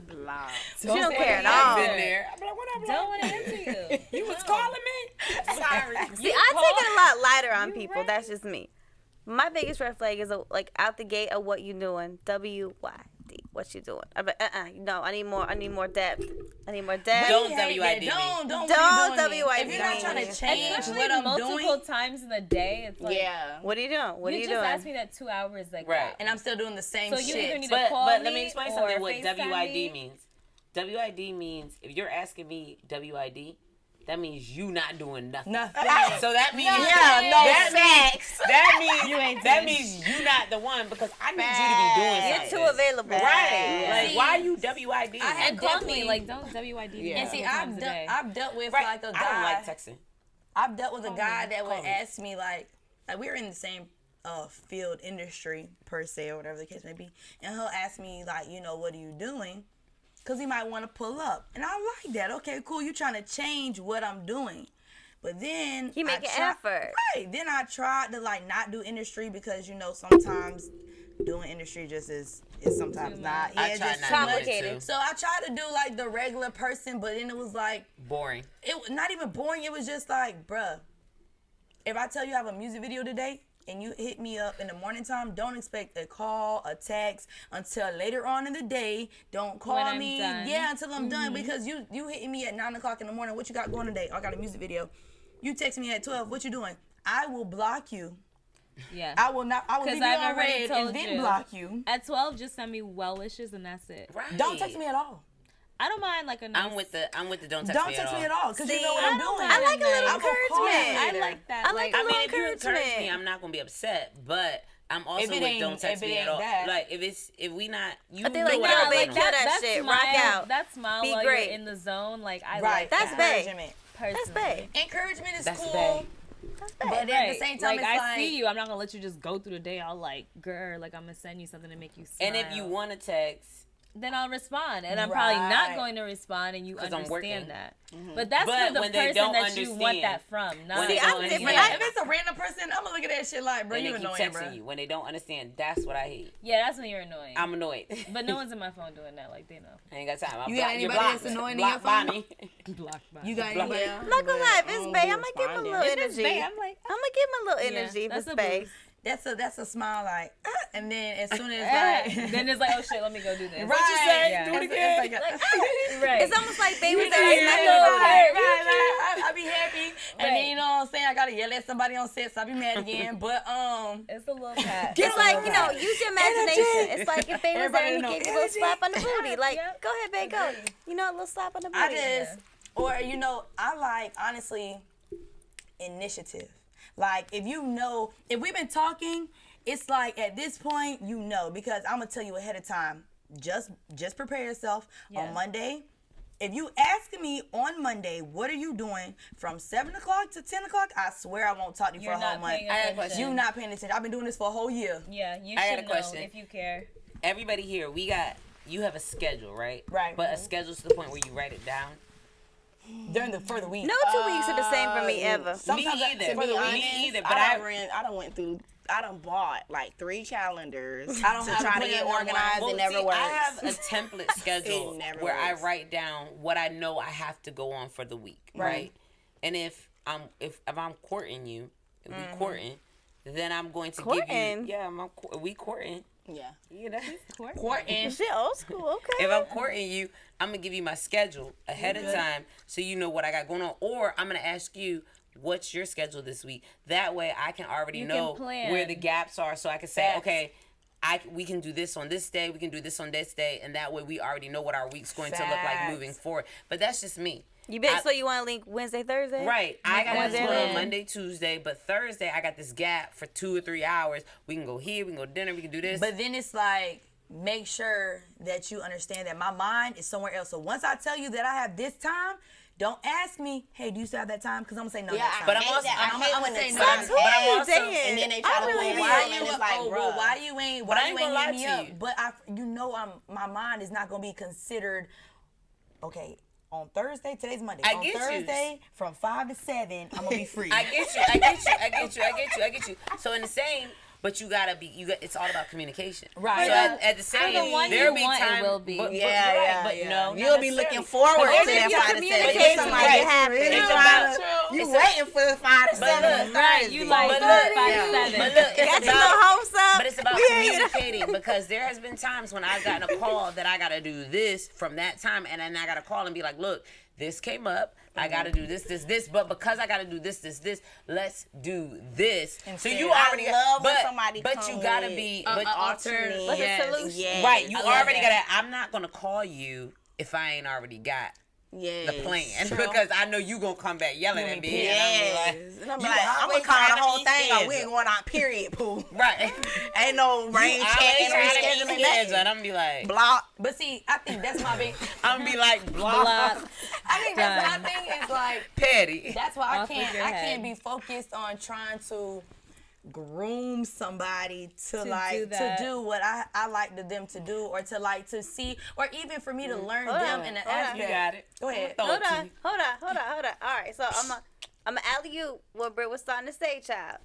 Block. she don't care at I've all. been there. I'm like, what up, Don't want to answer you. You was calling me? Sorry. See, I take it a lot lighter on people. That's just me. My biggest red flag is like out the gate of what you doing. WYD. What you doing? No, I need more depth. I need more depth. Don't We hate WID me. that. Don't Don't WID If you're not me. trying to change Especially what I'm multiple doing, times in the day. It's like, Yeah. What are you doing? What are you you just doing? asked me that 2 hours like Right. that. and I'm still doing the same So you either shit. need to call But me let me explain or something what FaceTime WID me. means. WID means if you're asking me WID, that means you not doing nothing. Nothing. So that means that means you not the one because I need you to be doing You're something. too available. Right. Like See, why you WID? I had And call definitely- me, like, don't WID me. Yeah. And see, multiple times a day. I've dealt with Right. like a I guy. don't like texting. I've dealt with a guy that Call would me. ask me like we were in the same field industry per se or whatever the case may be, and he'll ask me like, what are you doing? Because he might want to pull up, and I like that. Okay, cool. You trying to change what I'm doing, but then He make I an try- effort. Right. Then I tried to like not do industry because sometimes doing industry just is sometimes not. I Yeah, try just not too to do much. it, complicated. too. So I tried to do like the regular person, but then it was like Boring. it was not even boring. It was just like, bruh, if I tell you I have a music video today and you hit me up in the morning time, don't expect a call, a text until later on in the day. Don't call When I'm me. done. Yeah, until I'm done because you hitting me at 9 o'clock in the morning. What you got going today? I got a music video. You text me at 12. What you doing? I will block you. Yeah. I will not. I will leave you I've on already red told and then you. block you. At 12, just send me well wishes and that's it. Right. Don't text me at all. I don't mind like a nice... I'm with the don't text Don't me text at me at all. all because you See, know what I I'm don't doing. mind I like a little I will call you encouragement. I later. like that. I like I a mean, little if you encourage me, encouragement. I'm not gonna be upset. But I'm also If it with ain't- don't text if it me at ain't all. that. Like if we not, you But they know like, what yeah, I'm like doing. kill that shit, rock out. That smile Be while great. you're in the zone, like I Right. like That's that. bae. Encouragement. Personally. That's bae. Encouragement is That's cool. bae. But at the same time, like it's I like see you, I'm not gonna let you just go through the day all like, girl, like I'm gonna send you something to make you smile. And if you want to text, then I'll respond. And I'm probably not Right. going to respond, and you 'Cause I'm working. understand that. But that's But for the when they person don't that you want understand. that from. Not When they I'm don't different. understand. If it's a random person, I'm gonna look at that shit like, bro, And you they keep annoying, texting bro. you when they don't understand. That's what I hate. Yeah, that's when you're annoying. I'm annoyed. But no one's in my phone doing that. Like, they know. I ain't got time. I'm You got you're anybody blocked. that's annoying in Block your phone? Bonnie. Block by. You got Block- anybody? I'm not gonna lie, if it's Bay, I'm gonna give him a little If it's energy. Bay, I'm like, I'm gonna give him a little energy if that's it's a Bay. boost. That's a smile like, and then as soon as like, Then it's like, oh shit, let me go do this. What you say? Yeah. Do it again. Right. It's almost like Bay was Right, there. I be happy, and then you know what I'm saying. I gotta yell at somebody on set, so I be mad again. But It's a little pat. It's like, you know, use your imagination. It's like if Bay was there Everybody and he know gave you a little energy. slap on the booty. Like, Yep. go ahead, Bay, go. You know, a little slap on the booty. I just, or you know, I like honestly initiative. Like if you know, if we've been talking, it's like at this point you know because I'm gonna tell you ahead of time. Just prepare yourself on Monday. If you ask me on Monday, what are you doing from 7 o'clock to 10 o'clock? I swear I won't talk to you You're for a whole not month. paying I got a attention. question. You not paying attention. I've been doing this for a whole year. Yeah, you I got should a know question. if you care. Everybody here, you have a schedule, right? Right. But a schedule to the point where you write it down. For the week. No 2 weeks are the same for me ever. Sometimes Me either. To be honest, Me either. But I done bought like 3 calendars I don't to have try a to get plan on organized. Well, It never see, works. I have a template schedule It never where works. I write down what I know I have to go on for the week, right? And if I'm courting you, if we courting, then I'm going to give Courting? you. Yeah, we courting. Yeah. You know, Courting. Shit, old school, okay. if I'm courting you, I'm gonna give you my schedule ahead of time so you know what I got going on. Or I'm gonna ask you, what's your schedule this week? That way I can already You can know plan. where the gaps are, so I can say, Facts. okay, we can do this on this day, we can do this on this day, and that way we already know what our week's going to look like Facts. moving forward. But that's just me. So you want to link Wednesday, Thursday? Right. I got this Wednesday, going on then. Monday, Tuesday, but Thursday I got this gap for 2 or 3 hours. We can go here, we can go to dinner, we can do this. But then it's like, make sure that you understand that my mind is somewhere else. So once I tell you that I have this time, don't ask me, hey, do you still have that time? Because I'm going to say no next time. But I'm hate also- that. I'm I hate I'ma when say it's no. time. But I'm also- And then they try to really play be why why and you it's like, well, bruh. why you ain't But I ain't gonna lie hit me to up? you. But my mind is not gonna be considered. Okay, on Thursday, today's Monday. I on get you. Thursday from 5 to 7, I'm gonna be free. I get you. So in the same, but it's all about communication. Right. So at the same, the one there'll you be want, it time. will be. But Yeah. no, not You'll be necessarily. looking forward But to that there's 5 to 7. communication. Somebody Right. get happy. It's about- You it's waiting for the 5 to 7 on look, Right, Thursday. you like But 5 look, 7. But look, Got your little about hopes up. But it's about We ain't- communicating because there has been times when I've gotten a call that I got to do this from that time, and then I got to call and be like, look, this came up. I got to do this. But because I got to do this, let's do this. So you I already love when but, somebody but come you got to with be an but alternate- Like a Yes, solution. yes. right. You I love already that. got to. I'm not gonna call you if I ain't already got Yes. the plan because I know you gonna come back yelling at me. And Yes. And I'm you like, I'm always gonna call trying the to whole be thing or we scheduled. ain't going out, period, poo. right. Ain't no rain You check always and trying to be rescheduling scheduled, that. and I'm be like, Block. But see, I think that's my big. I'm be like, blah, Block. I think that's my thing is like. petty. That's why Off with your I head. can't be focused on trying to groom somebody to do that. do what I like them to do or to see or even for me to learn them in an hold on. aspect. You got it. Go ahead. Throw Hold it to on, you. hold on. All right, so I'm a alley-oop what Britt was starting to say, child.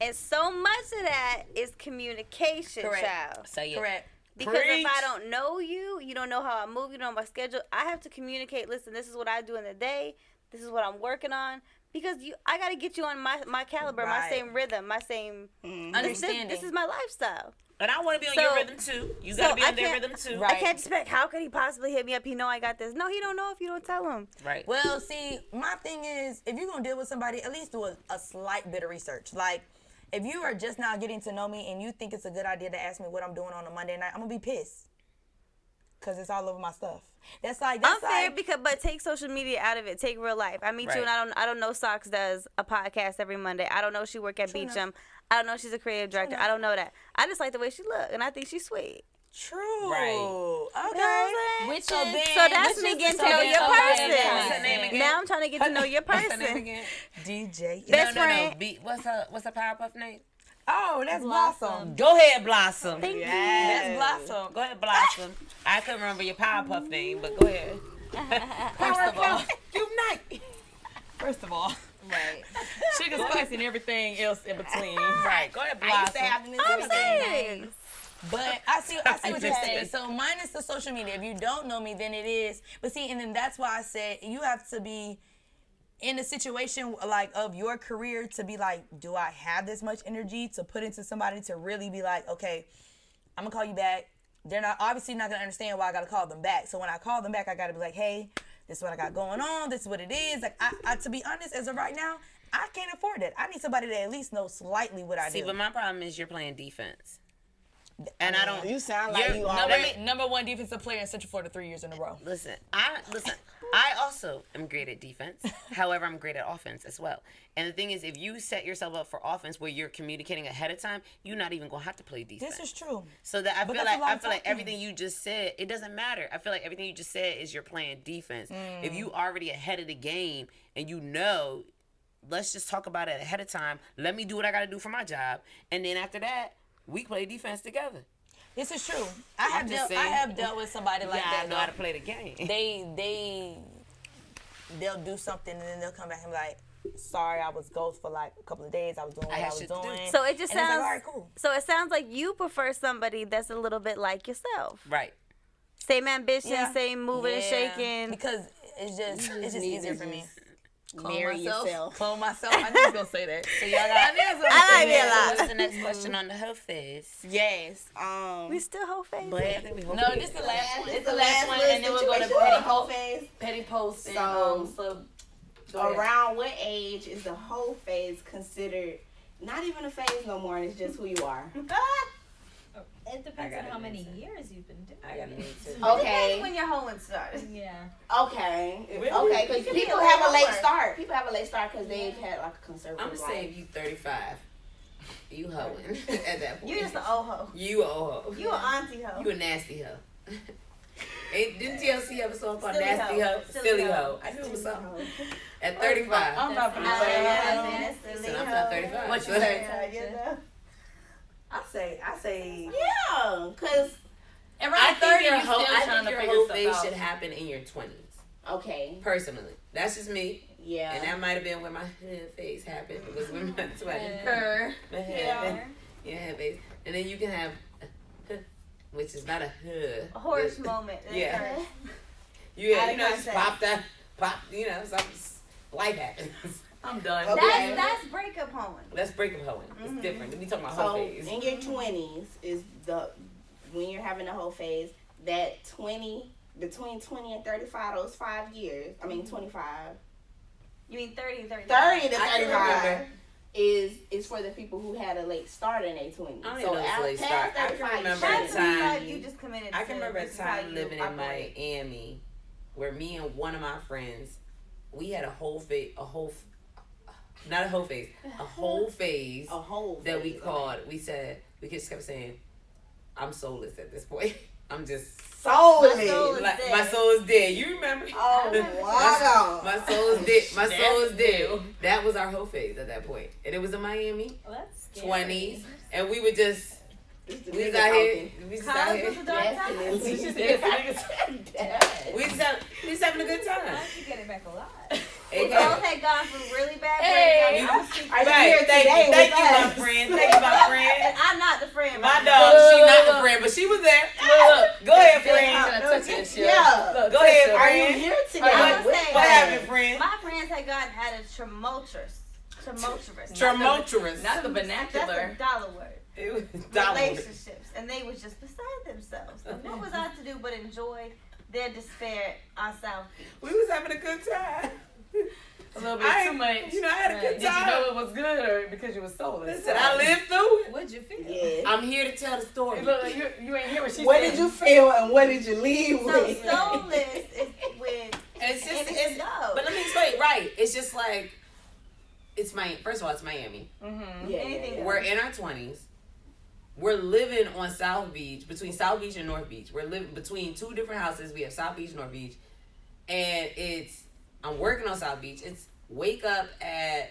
And so much of that is communication, Correct. child. Say it. Correct. Because Preach. if I don't know you, you don't know how I move, you don't know my schedule, I have to communicate, listen, this is what I do in the day, this is what I'm working on. Because I got to get you on my caliber, my Right. same rhythm, my same Understanding. This is my lifestyle. And I want to be on So- your rhythm too. You got to be I on their can't- rhythm too. Right. I can't expect, how could he possibly hit me up? He know I got this. No, he don't know if you don't tell him. Right. Well, see, my thing is, if you're gonna deal with somebody, at least do a slight bit of research. Like, if you are just now getting to know me and you think it's a good idea to ask me what I'm doing on a Monday night, I'm gonna be pissed. Cause it's all over my stuff. That's Unfair like, but take social media out of it. Take real life. I meet you Right. and I don't know Socks does a podcast every Monday. I don't know she work at True Beecham. I don't know she's a creative director. enough. I don't know that. I just like the way she look and I think she's sweet. true. Right. Okay. Which So is then- So that's me getting to know your person. What's her name again? Now I'm trying to get to know your What's her name person. again? DJ. Best no. friend. What's her Powerpuff name? Oh, that's Blossom. Blossom. Go ahead, Blossom. Thank That's Blossom. Go ahead, Blossom. I couldn't remember your Powerpuff name, but go ahead. First of all, Unite. first of all, Right. sugar, spice, and everything else in between. Right. Go ahead, I used to Blossom. have this I'm everything. saying. But I see what you're just saying. said. So minus the social media. If you don't know me, then it is. But see, and then that's why I said you have to be in a situation like of your career to be like, do I have this much energy to put into somebody to really be like, okay, I'm gonna call you back. They're not obviously not gonna understand why I gotta call them back. So when I call them back, I gotta be like, hey, this is what I got going on. This is what it is. Like, I to be honest, as of right now, I can't afford it. I need somebody that at least knows slightly what I See, do. but my problem is you're playing defense. And I don't. You sound like You're- you no, are. let me- Number one defensive player in Central Florida 3 years in a row. Listen. I also am great at defense. However, I'm great at offense as well. And the thing is, if you set yourself up for offense where you're communicating ahead of time, you're not even gonna have to play defense. This is true. So that I But feel that's a lot like of talking. everything you just said, it doesn't matter. I feel like everything you just said is you're playing defense. If you already ahead of the game and you know, let's just talk about it ahead of time. Let me do what I gotta do for my job, and then after that, we play defense together. This is true. I have just dealt with somebody like Yeah, I that. know how to play the game. They'll do something and then they'll come back and be like, sorry, I was ghost for like a couple of days. I was doing what I had was shit to do. doing. So it just And it's like, sounds. all right, cool. So it sounds like you prefer somebody that's a little bit like yourself. Right. Same ambition, Yeah. same moving and Yeah. shaking. Because it's just easier for me. Marry yourself. Clone myself. I knew I was gonna say that. So y'all got. I like it a So lot. what's the next question on the hoe phase? Yes. We still whole face. But No, this is the last one. it's It's the last one, and then we'll go to whole phase. petty post and So- so. Go ahead. Around what age is the whole phase considered not even a phase no more, and it's just who you are? It depends on got how an many answer. years you've been doing I got it. an answer. Okay. When your hoeing started. Yeah. Okay. Really? Okay, because You can be people a have a late hoer. start. People have a late start because they've had like a conservative I'm gonna life. say if you 35, you hoeing at that point. You just an old hoe. You a hoe. You an auntie hoe. You a nasty hoe. Didn't TLC have a song called Silly Nasty Hoe. Hoe? Silly Hoe. I knew it was something. At 35. I'm not That's gonna say that. Listen, I'm not 35. What you so- say? I say. Yeah, because Around I 30, think your you're whole, still I trying think to your figure whole stuff phase out. should happen in your 20s. okay, Personally. That's just me. yeah. And that might have been when my hood phase happened. It was when my 20s. Her. My head. Yeah, head phase. And then you can have, which is not a hood. A horse moment. Yeah. Occurred. You know, just context. pop, something, life happens. I'm done. Okay. That's breakup hoeing. Let's break up hoeing. It's different. We talking about whole So phase. in your 20s is when you're having the whole phase, that between 20 and 35, those 5 years, I mean 25, You mean 30 and 35? 30 to I can 35 remember. is for the people who had a late start in their 20s. I don't So even know if it's a late past start. I can 35, remember That's a time- like you just committed I can to remember a this is how time you living in operate. Miami where me and one of my friends, we had a whole phase, a whole phase a whole that we phase. called. We said, we just kept saying, I'm soulless at this point. I'm just, Solely. My soul is like, dead. my soul is dead. You remember? Oh, wow. My soul is dead. My soul is dead. That's That was our whole phase at that point. And it was in Miami, Well, that's scary. 20s. And we would just, It's the we was nigga out here, talking. we just out College here. was a dark Yes, time. it is. She just said niggas. We just having a good time. How'd you get it back alive? We Okay. both had gone from really bad Hey. breakups. I'm speaking- Are you Right, here thank today you, thank with you, my us? friend. Thank you, my friend. And I'm not the friend. My right? dog, she not the friend, but she was there. Go ahead, friend. Yeah. Go ahead, Are you friend. here I today was with saying- What us? happened, friend? My friends had gotten had a tumultuous. Tumultuous. Not the That's a vernacular. dollar word. It was dollars. Relationships, and they was just beside themselves. And what was I to do but enjoy their despair on South Beach? We was having a good time. A little bit I too ain't- much. You know, I had a good Did you time. know it was good or because you were soulless? Listen, I lived through it. What'd you feel? Yeah. I'm here to tell the story. Look, you ain't hear what she What said. did you feel and what did you leave So with? soulless is when It's just, anything goes. but let me explain. Right, it's just like, first of all, it's Miami. Yeah, Anything We're in our 20s. We're living on South Beach, between South Beach and North Beach. We're living between two different houses. We have South Beach, North Beach. And I'm working on South Beach. It's wake up at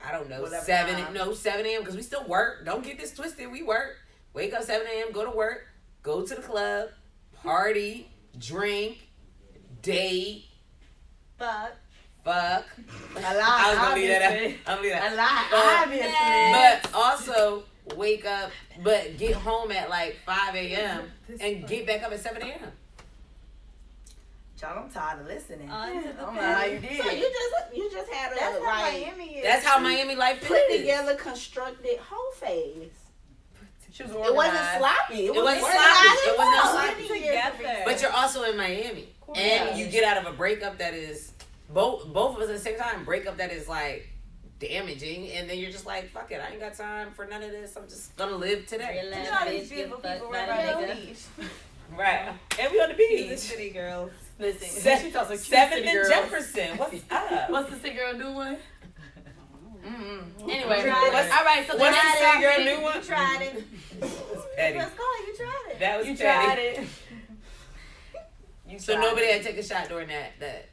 I don't know, Whatever 7 time. a.m. because we still work. Don't get this twisted. We work. Wake up 7 a.m., go to work, go to the club, party, drink, date, Fuck. fuck. A lot. I was gonna leave that out. obviously. I'm gonna leave A that. lot, obviously. But also wake up, but get home at like 5 a.m. and get back up at 7 a.m. Y'all, I'm tired of listening. I On to the don't know how you petty. did So it. you just had That's a how like Miami is. That's how Miami life put is. together constructed whole phase. She was It wasn't organized. sloppy. It wasn't sloppy. organized It as was not fuck. sloppy. Together. But you're also in Miami, and you get out of a breakup that is both of us at the same time. Breakup that is like damaging, and then you're just like, fuck it, I ain't got time for none of this. I'm just gonna live today. Real You ass know all bitch, these give beautiful fuck people about right a around the nigga. beach. Right, and we on the The beach. city girls. Listen, she talks like 7th city and girls. Jefferson. What's up? What's the city girl doing? Anyway, Tried it. all right. So What's then the city girl new You one? tried it. Petty. Let's go. You tried it. That was you petty. tried it. You So tried nobody it. had to take a shot during that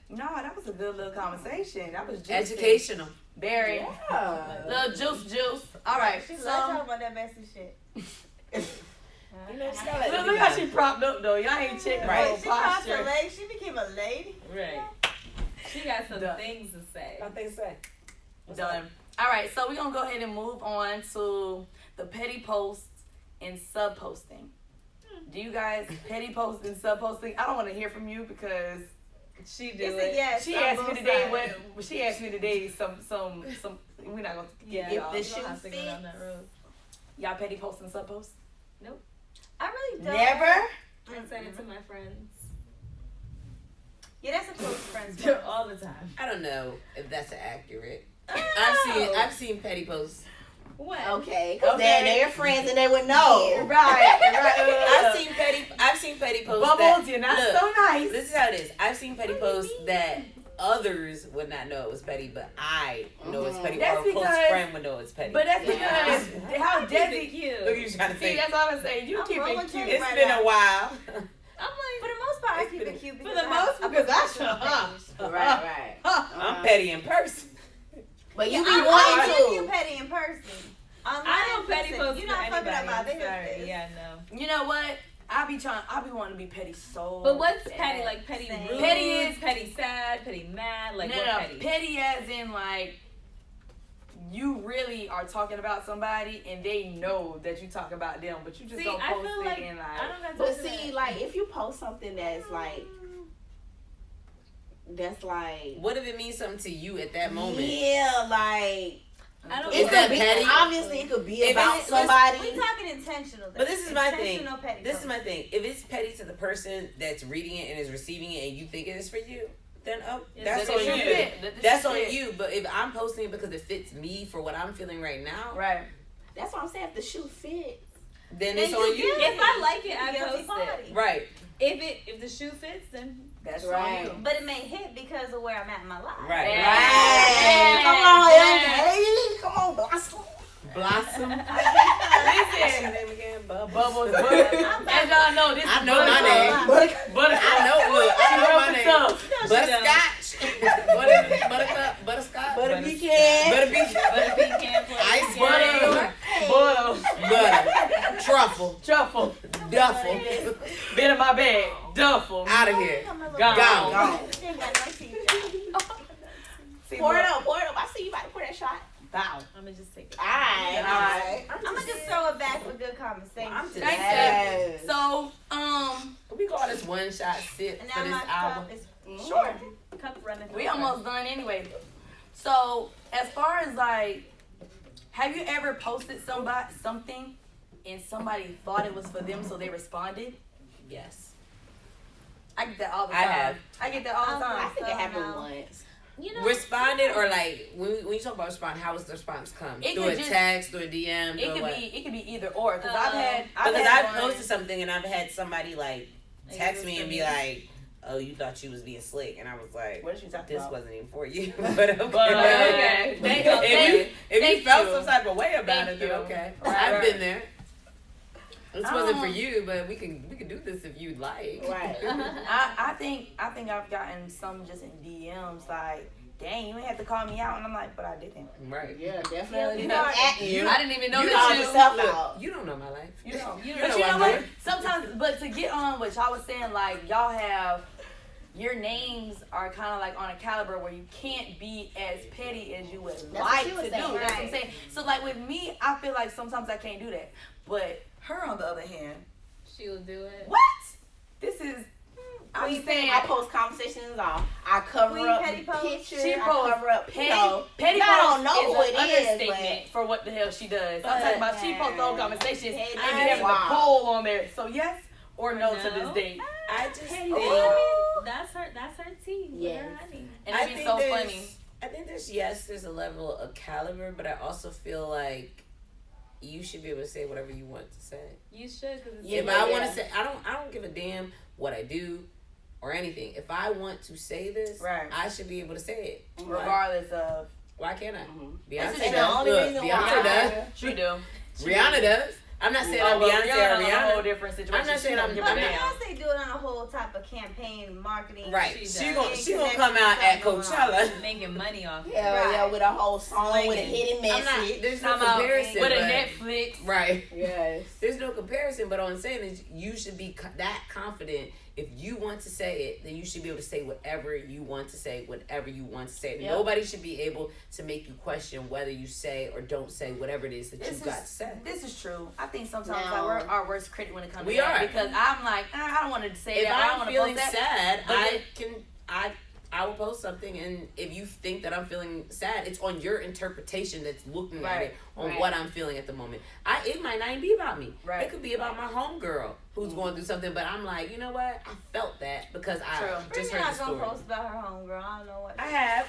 No, that was a good little conversation. That was juicy. educational. Very. Yeah. Little juice. All right. She So loves talking about that messy shit. You know, it's not like look how she propped up though. Y'all ain't checked Right. her She crossed her posture. legs. She became a lady. Right. She got some Done. things to say. What they say. Done. All right. So we're gonna go ahead and move on to the petty posts and sub posting. Do you guys petty post and sub posting? I don't want to hear from you because She do It's a it. yes. she on asked both me today sides. what she asked me today some we're not gonna Yeah, y'all. you the don't shoe have to go down that road. Y'all petty post and sub post? I really don't. Never. I send it to my friends Yeah, that's a close friend's all the time. I don't know if that's accurate. Oh. I've seen petty posts. What? Okay, because Okay. they're friends and they would know. Right. I've seen petty posts. Bubbles, that, you're not look, so nice. This is how it is. I've seen petty posts that others would not know it was petty, but I know it's petty. That's or a close because- friend would know it's petty. But that's Yeah. because how Keep it Desi. cute. Look, you trying to See, say. that's all I'm saying. You I'm keep rolling it cute. tape. It's right been now. a while. I'm like, For the most part, I keep it cute for because the most I Because I put on pages. Right. I'm petty in person. But you Yeah, be I'm wanting you to. petty in person. I don't petty post You're for not fucking up anybody. my I'm business. sorry. Yeah, no. You know what? I be wanting to be petty so. But what's bad. petty? Like petty Same. rude? Petty is- petty sad, petty mad. Like No, what no, petty? petty as in like you really are talking about somebody and they know that you talk about them, but you just See, don't I post feel it like and like. I don't got But time for see, that. like, if you post something that's like, What if it means something to you at that moment? yeah, like, I don't. Is it that could be, petty? obviously it could be If about it's- somebody. We talking intentional. But this is my thing. Intentional petty This is posts. my thing. If it's petty to the person that's reading it and is receiving it, and you think it is for you, then that's on your you. fit. That's on your you. But if I'm posting it because it fits me for what I'm feeling right now, Right. That's what I'm saying. If the shoe fits, then Then it's on you. If I like it, I Guilty post party. it. Right. If the shoe fits, then That's Right. on you. But it may hit because of where I'm at in my life. Right. right? Come on, okay. Come on, Blossom. Blossom. Listen. Your name again? Bubbles. As y'all know, this I is know my name. Butter. I know. Look, I know my name. Tough. Butterscotch. Butterscotch. But if you can, Butter but if he can't play, Ice Butter. Butter. butter. Truffle. Truffle. Duffel. Been in my bag. Duffel. Out of here. Gone. Gone. She ain't got no teeth. See, pour look. it up, pour it up. I see you about to pour that shot. Bow. I'm gonna just take it. Alright. I'm gonna just throw it back with good conversation. I'm just Thank Yes. you. So, we call this one shot sip and for now this my album. cup is sure. Cup running. We almost done anyway. So, as far as like, have you ever posted something and somebody thought it was for them, so they responded? Yes. I get that all the I time. have. I get that all the I time. think it happened No. once. You know, Responded or like when you talk about respond, how does the response come? It Through could a just- text, through a DM, It through could what? be either or. Because Because I've I've one- posted something and I've had somebody like Like, text is me this and for be me? like, "Oh, you thought you was being slick," and I was like, What did you talk "This about? wasn't even for you." But okay. okay. Thank you. If you Thank felt you. some type of way about Thank it, then you. okay. Right, I've right. been there. This wasn't for Um, you, but we can do this if you'd like. Right. I think I've gotten some just in DMs like dang, you ain't have to call me out. And I'm like, but I didn't. Right. Yeah, definitely. You know, at you. I didn't even know You that called yourself out. You don't know my life. You know. You But know you know I'm what? doing. Sometimes, but to get on what y'all was saying, like, y'all have, your names are kind of like on a caliber where you can't be as petty as you would like to do. That's what I'm saying. So, like, with me, I feel like sometimes I can't do that. But her, on the other hand, She'll do it. what? This is, I'm Queen saying, I post conversations on. I cover Queen up petty post. pictures. She I posts cover up, petty, you know. petty I don't know post who is it an is, understatement for what the hell she does. I'm talking about she posts whole conversations and be Petty. having a Wow. poll on there. So yes or no to this No. date. I just think. That's her tea. With Yes. her honey. And I it'd be think so there's- funny. I think there's a level of caliber, but I also feel like you should be able to say whatever you want to say. You should, because it's Yeah, If yeah, I want yeah. to say, I don't give a damn what I do or anything. If I want to say this, Right. I should be able to say it. Regardless of, Why can't I? That's Beyonce the does. only Look, reason why Beyonce does. she do. Rihanna does. I'm not saying I'm well, Beyonce or Rihanna on a whole Rihanna. different situation. I'm not saying She I'm don't give But a damn. Beyonce do it on a whole type of campaign, marketing. Right. She She does. gonna come out at Going on. Coachella. making money off. Yeah, Right. yeah, with a whole song with a hidden I'm not. message. There's no Talking about comparison. with a but- Netflix. Right. Yes. There's no comparison, but all I'm saying is you should be that confident. If you want to say it, then you should be able to say whatever you want to say, whatever you want to say. Yep. Nobody should be able to make you question whether you say or don't say whatever it is that you got to say. This is true. I think sometimes Now- we're our worst critic when it comes We to that. are. Because I'm like, I don't want to say If that. I don't I'm want to feeling post that. sad, But I will post something, and if you think that I'm feeling sad, it's on your interpretation that's looking at it on right. what I'm feeling at the moment. It might not even be about me. Right. It could be about my homegirl who's going through something, but I'm like, you know what? I felt that because I True. just Brittany heard the not gonna story. post about her homegirl. I don't know what. I have.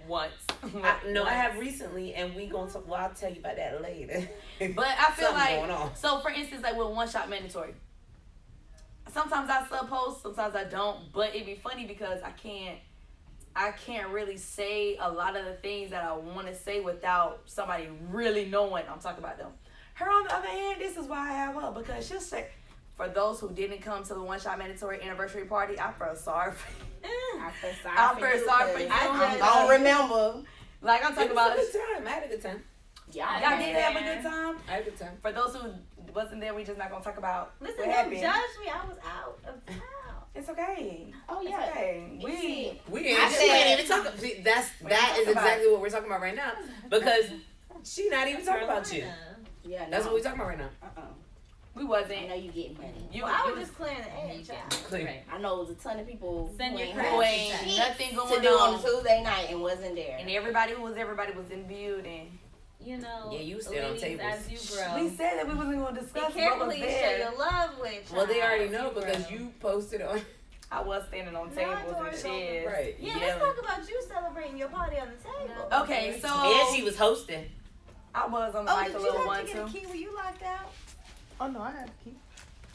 once. I have recently, and we gonna talk. Well, I'll tell you about that later. But I feel Something like, going on. so for instance, like with one shot mandatory. Sometimes I post, sometimes I don't. But it'd be funny because I can't really say a lot of the things that I want to say without somebody really knowing I'm talking about them. Her, on the other hand, this is why I have her, because she'll say, for those who didn't come to the one shot mandatory anniversary party, I felt sorry for you. I feel I feel sorry for you. I'm gonna remember. Like I'm It talking was about, a good time. I had a good time. Y'all y'all did have a good time. I had a good time. For those who wasn't there, we just not gonna talk about Listen, what don't happened. judge me. I was out of town. It's okay. Oh It's yeah. okay. We We ain't, I we said- ain't even talking. See, that talking is about exactly what we're talking about right now. Because she not even talking about you. Yeah. That's no. what we're talking about right now. We I wasn't. know you getting money. You, I you was just clearing the air, child. Clear. Right. I know it was a ton of people Send who your ain't credit had who ain't shit nothing to going do on on. Tuesday night and wasn't there. And everybody was in the building. You know, Yeah, you sit on ladies, tables. as you grow. We said that we wasn't gonna Be discuss what careful was who you show there. your love with. Well, they child. already know You because grow. you posted on. I was standing on No, tables Doris, and don't do chairs. Right. Yeah, Yeah. let's talk about you celebrating your party on the table. Okay, so And she was hosting. I was on the Oh, mic did a you little have one to get too. a key? Were you locked out? Oh no, I had a key.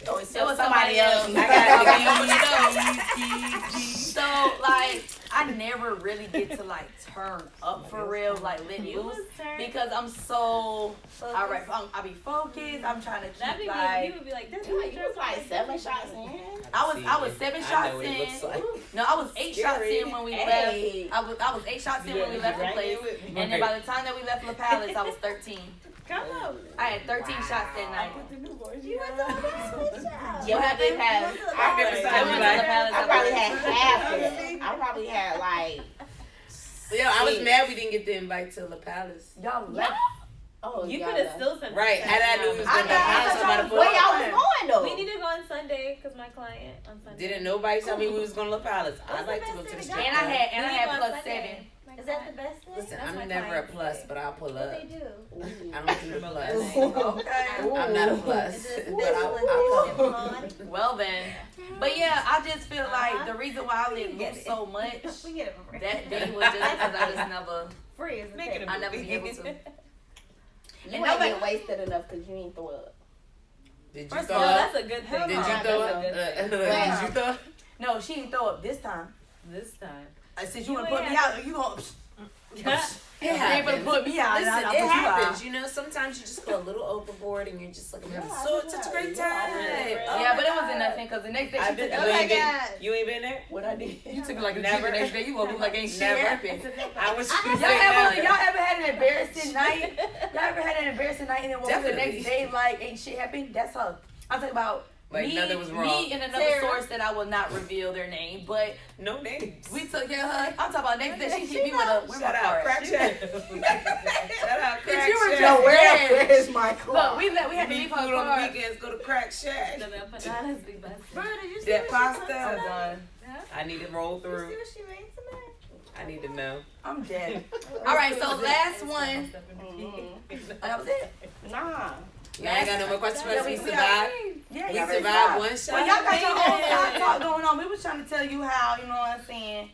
Oh, it's It was somebody else. I got the key. So like, I never really get to like turn up for real, like let You loose, was turned. because I'm so. Alright, I be focused. I'm trying to That'd keep be like. you would be like, this You was like 7 shots in. I was 7 I shots know what it looks in. like. No, I was 8 shots Scary. in when we Hey. left. I was 8 shots in when we left the Right place, there with me. and then by the time that we left La Palace, I was 13. come on. I had 13 shots that night. You went to the palace, child. Yeah, I did have. You went to the I palace. I went to La Palace. I probably had half of it. I probably had like. Yeah, I was six. mad we didn't get the invite to La Palace. Y'all left. Oh, You y'all could have know. still sent Right, had I knew we was I going to thought- I Palace, thought somebody y'all put Where y'all was going though? We need to go on Sunday because my client on Sunday. Didn't nobody tell me we was going to La Palace. I'd What's like the to go best to the thing strip And I club. had We need to go on plus Sunday. 7. Is that the best thing? Listen, That's my I'm never a client's plus, day. but I'll pull What up. they do? I don't do the plus. Okay. I'm not a plus, Is it a but special I'll come. party? Well then. But yeah, I just feel like the reason why I let get loose it. so much We get it for free. that day was just because I just never, free is the Make it thing. a I never been able to. You And ain't nobody- get wasted enough because you ain't throw up. Did you First throw of all, No, up? that's a good thing. Did you That's throw a up? good thing. Did you throw up? No, she didn't throw up this time. This time. I said, you You want to put ain't me have out, you going to... It You ain't gonna put me out. Listen, and I'll it put you out. happens. You know, sometimes you just go a little overboard and you're just like, I'm having Yeah, so I such a do great that. time. Yeah, Oh Yeah, my but it wasn't God. nothing because the next day I've she been. took Oh my been- God. You ain't been there? what I did. You took it like a Never. drink the next day. You woke up like ain't shit Never. happened. I was. Y'all ever had an embarrassing night? Y'all ever had an embarrassing night and then woke up the Definitely. next day like ain't shit happened? That's her. I'm talking about Like nothing was wrong. me and another Sarah. source that I will not reveal their name, but No names. we took care of her. I'm talking about next day she hit me with a where Shout my out, car at? crack check. Shout out, Did crack you check. reject- No, Yes. where is my car? Look, we had to Need leave food her on car. the weekends. Go to Crack Shack. The empanadas be best. Bro, did you see That what pasta. she I'm made done. I need to roll tonight? through. You see what she made tonight? I need to know. I'm dead. All right, so last one. That was it. Nah. Y'all ain't got no more questions for us. We we survived. Yeah, We y'all survived one Well, shot. y'all got your own side talk going on. We was trying to tell you how, you know what I'm saying?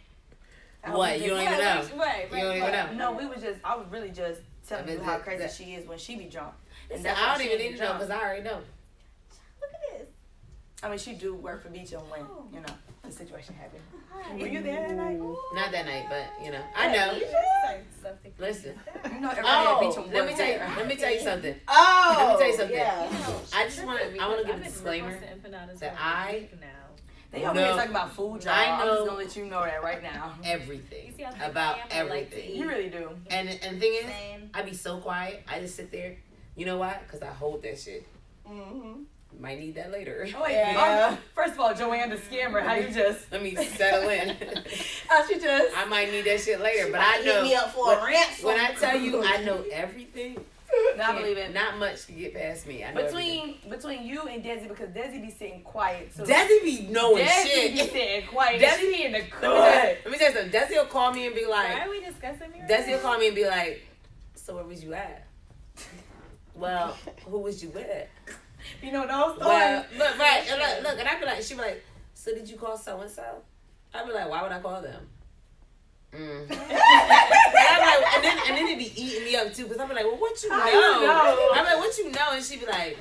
How What? we You don't just- even know. Right, You don't even know. No, we was just, I was really just telling I mean, you how that- crazy that- she is when she be drunk. And Listen, that's I why don't she even be need to know drunk. because I already know. Look at this. I mean, she do work for Beach and when, you know, the situation happened. Were you there that night? Not that night, but you know, I know. Listen. You know, everybody at Beach Oh, and let me tell you. Let me tell you something. Oh. Let me tell you something. Yeah. I just want to. I want to give a disclaimer that I They over here No. talking about food, y'all. I I'm just know. gonna let you know that right now. everything You see how big about I am? I like to everything. You really do. And the thing is, Same. I be so quiet. I just sit there. You know why? Because I hold that shit. Mm-hmm. Might need that later. Oh, wait, Yeah. first of all, Joanne the scammer, how you just, Let me settle in. how she just, I might need that shit later, but I Hit know. me up for a ransom. When I tell you I know everything, I believe it. not much can get past me. I know everything. Between you and Desi, because Desi be sitting quiet too. Desi be knowing Desi be shit. sitting quiet. Desi Desi be in the Let me good. let me tell you something. Desi will call me and be Why like, are we discussing me? Desi will call me and be like, so where was you at? Well, who was you with? You know those stories. Well, look, right, and look, and I be like, she be like, so did you call so and so? I be like, why would I call them? And I'm like, and then it be eating me up too, because I be like, well, what you know? How you know? I'm like, what you know? And she be like,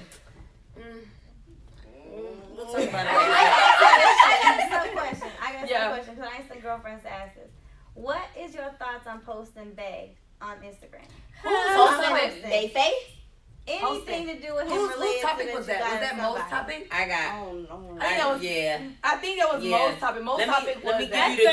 we'll talk about it later. I got some question. Yeah. Because I ain't some girlfriends to ask this. What is your thoughts on posting Bay on Instagram? Posting they face? Anything to do with him Whose related topic to was that? that? you Was got that most somebody. topic? I got, Oh no. I think that was- yeah. I think that was Yeah. most topic. Most Let me- topic let was me give that. you the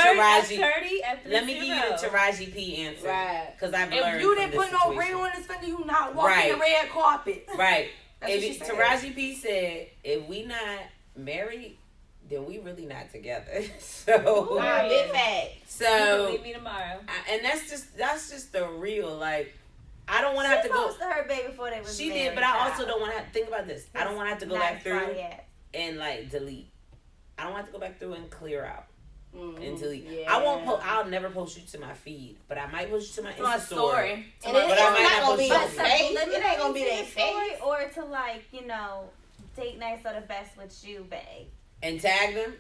Taraji. 30 at 3 Let me give you the Taraji P answer. Right. Because I've learned If you from didn't this put no situation. ring on his finger, you not walking Right. the red carpet. Right. That's what she said. Taraji P said, if we not married, then we really not together. So, Nah, big fact. so, Leave me tomorrow. and that's just the real, like, I don't want to have to She go. posted her baby before they was She married, did, but I child. also don't want to have, think about this. I don't want to have to go Nice back through body ass. and like delete. I don't have to go back through and clear out and delete. Yeah. I won't. I'll never post you to my feed, but I might post you to my My Insta story. story. And But I it's might not not gonna be post your it. face. It ain't gonna be their Story face. or to like, you know, date nights are the best with you, babe. And tag them.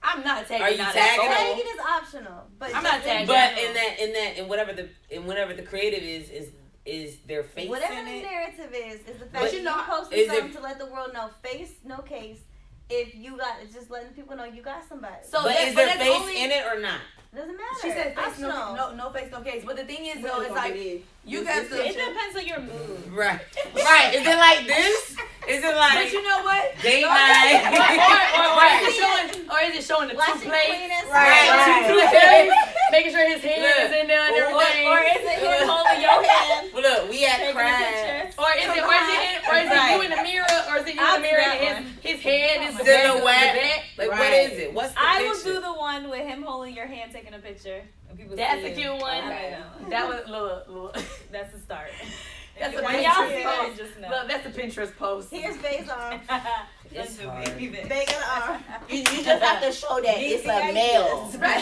I'm not tagging. Are you out tagging that them? Tagging is optional, but I'm just not tagging. But Yeah. in whatever the creative is their face whatever in the it. narrative is the fact But that you you know, posting is something it- to let the world know, face, no case. If you got just letting people know you got somebody, So But that- is their that's face only- in it or not? doesn't matter. She said face optional. no face no case. But the thing is though, Really it's gonna like be you this. got It's to. It depends on your mood. Right. Right. Is it like this? Is it like But you know what? date or, night? or is it showing the Watch two it plates? clean and Right, stuff. right. Two plates, making sure his hand Look. is in there and Or- everything. Or is it him holding your hand? Well, look, we at Taking a crab. picture? Or is it you in the mirror, or is it you in I'll the mirror do that and his head is the Silhouette. back? Like what Right. is it? What's the I will picture? do the one with him holding your hand, taking a picture. And people That's see a you. cute one. Okay. That was little. That's the start. That's a When y'all Pinterest see that, post. just know. Look, that's a Pinterest post. Here's Bay's arm. It's hard. Bay's arm. You just have to show that it's a male. Right. I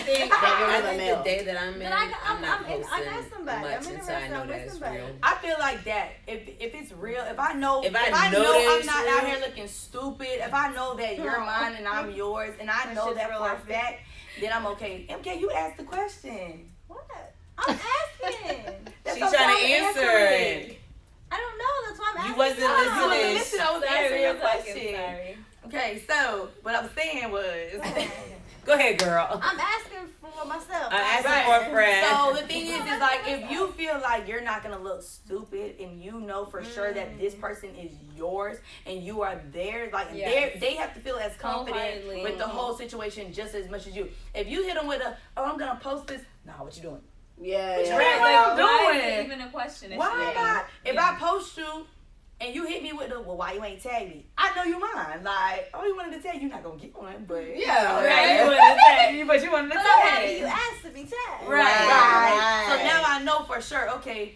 think the day that I'm in, But I'm not I'm in- I got posting somebody. much I'm in a until I know restaurant with that it's somebody. real. I feel like that. If it's real, if I know If I know know that I'm it's not real. out here looking stupid, if I know that you're mine and I'm yours, and I That know shit's that real for a life. fact, then I'm okay. MK, you asked the question. What? I'm asking. That's She's what trying I'm to answer answering. it. I don't know. That's why I'm asking. You wasn't I wasn't listening. listening. I was Sorry, answering your real talking, question. sorry. Okay, so what I was saying was, Go ahead, girl. I'm asking for myself. I'm asking for a friend. so the thing is like if you feel like you're not gonna look stupid and you know for sure that this person is yours and you are there, like they have to feel as confident Wholeheartedly. with the whole situation just as much as you. If you hit them with a, oh, I'm gonna post this, nah, what you doing? Yeah, What you yeah. mean, what Why I'm is it doing? even a question? It Why should be. not? If I post you and you hit me with the, well, why you ain't tag me? I know you mine. Like, oh, you wanted to tag, you're not gonna get one, but Yeah, Right, you okay. wanted to tag me, but you wanted to But I'm happy tag. you asked to be tagged. Right. Right. So now I know for sure. Okay,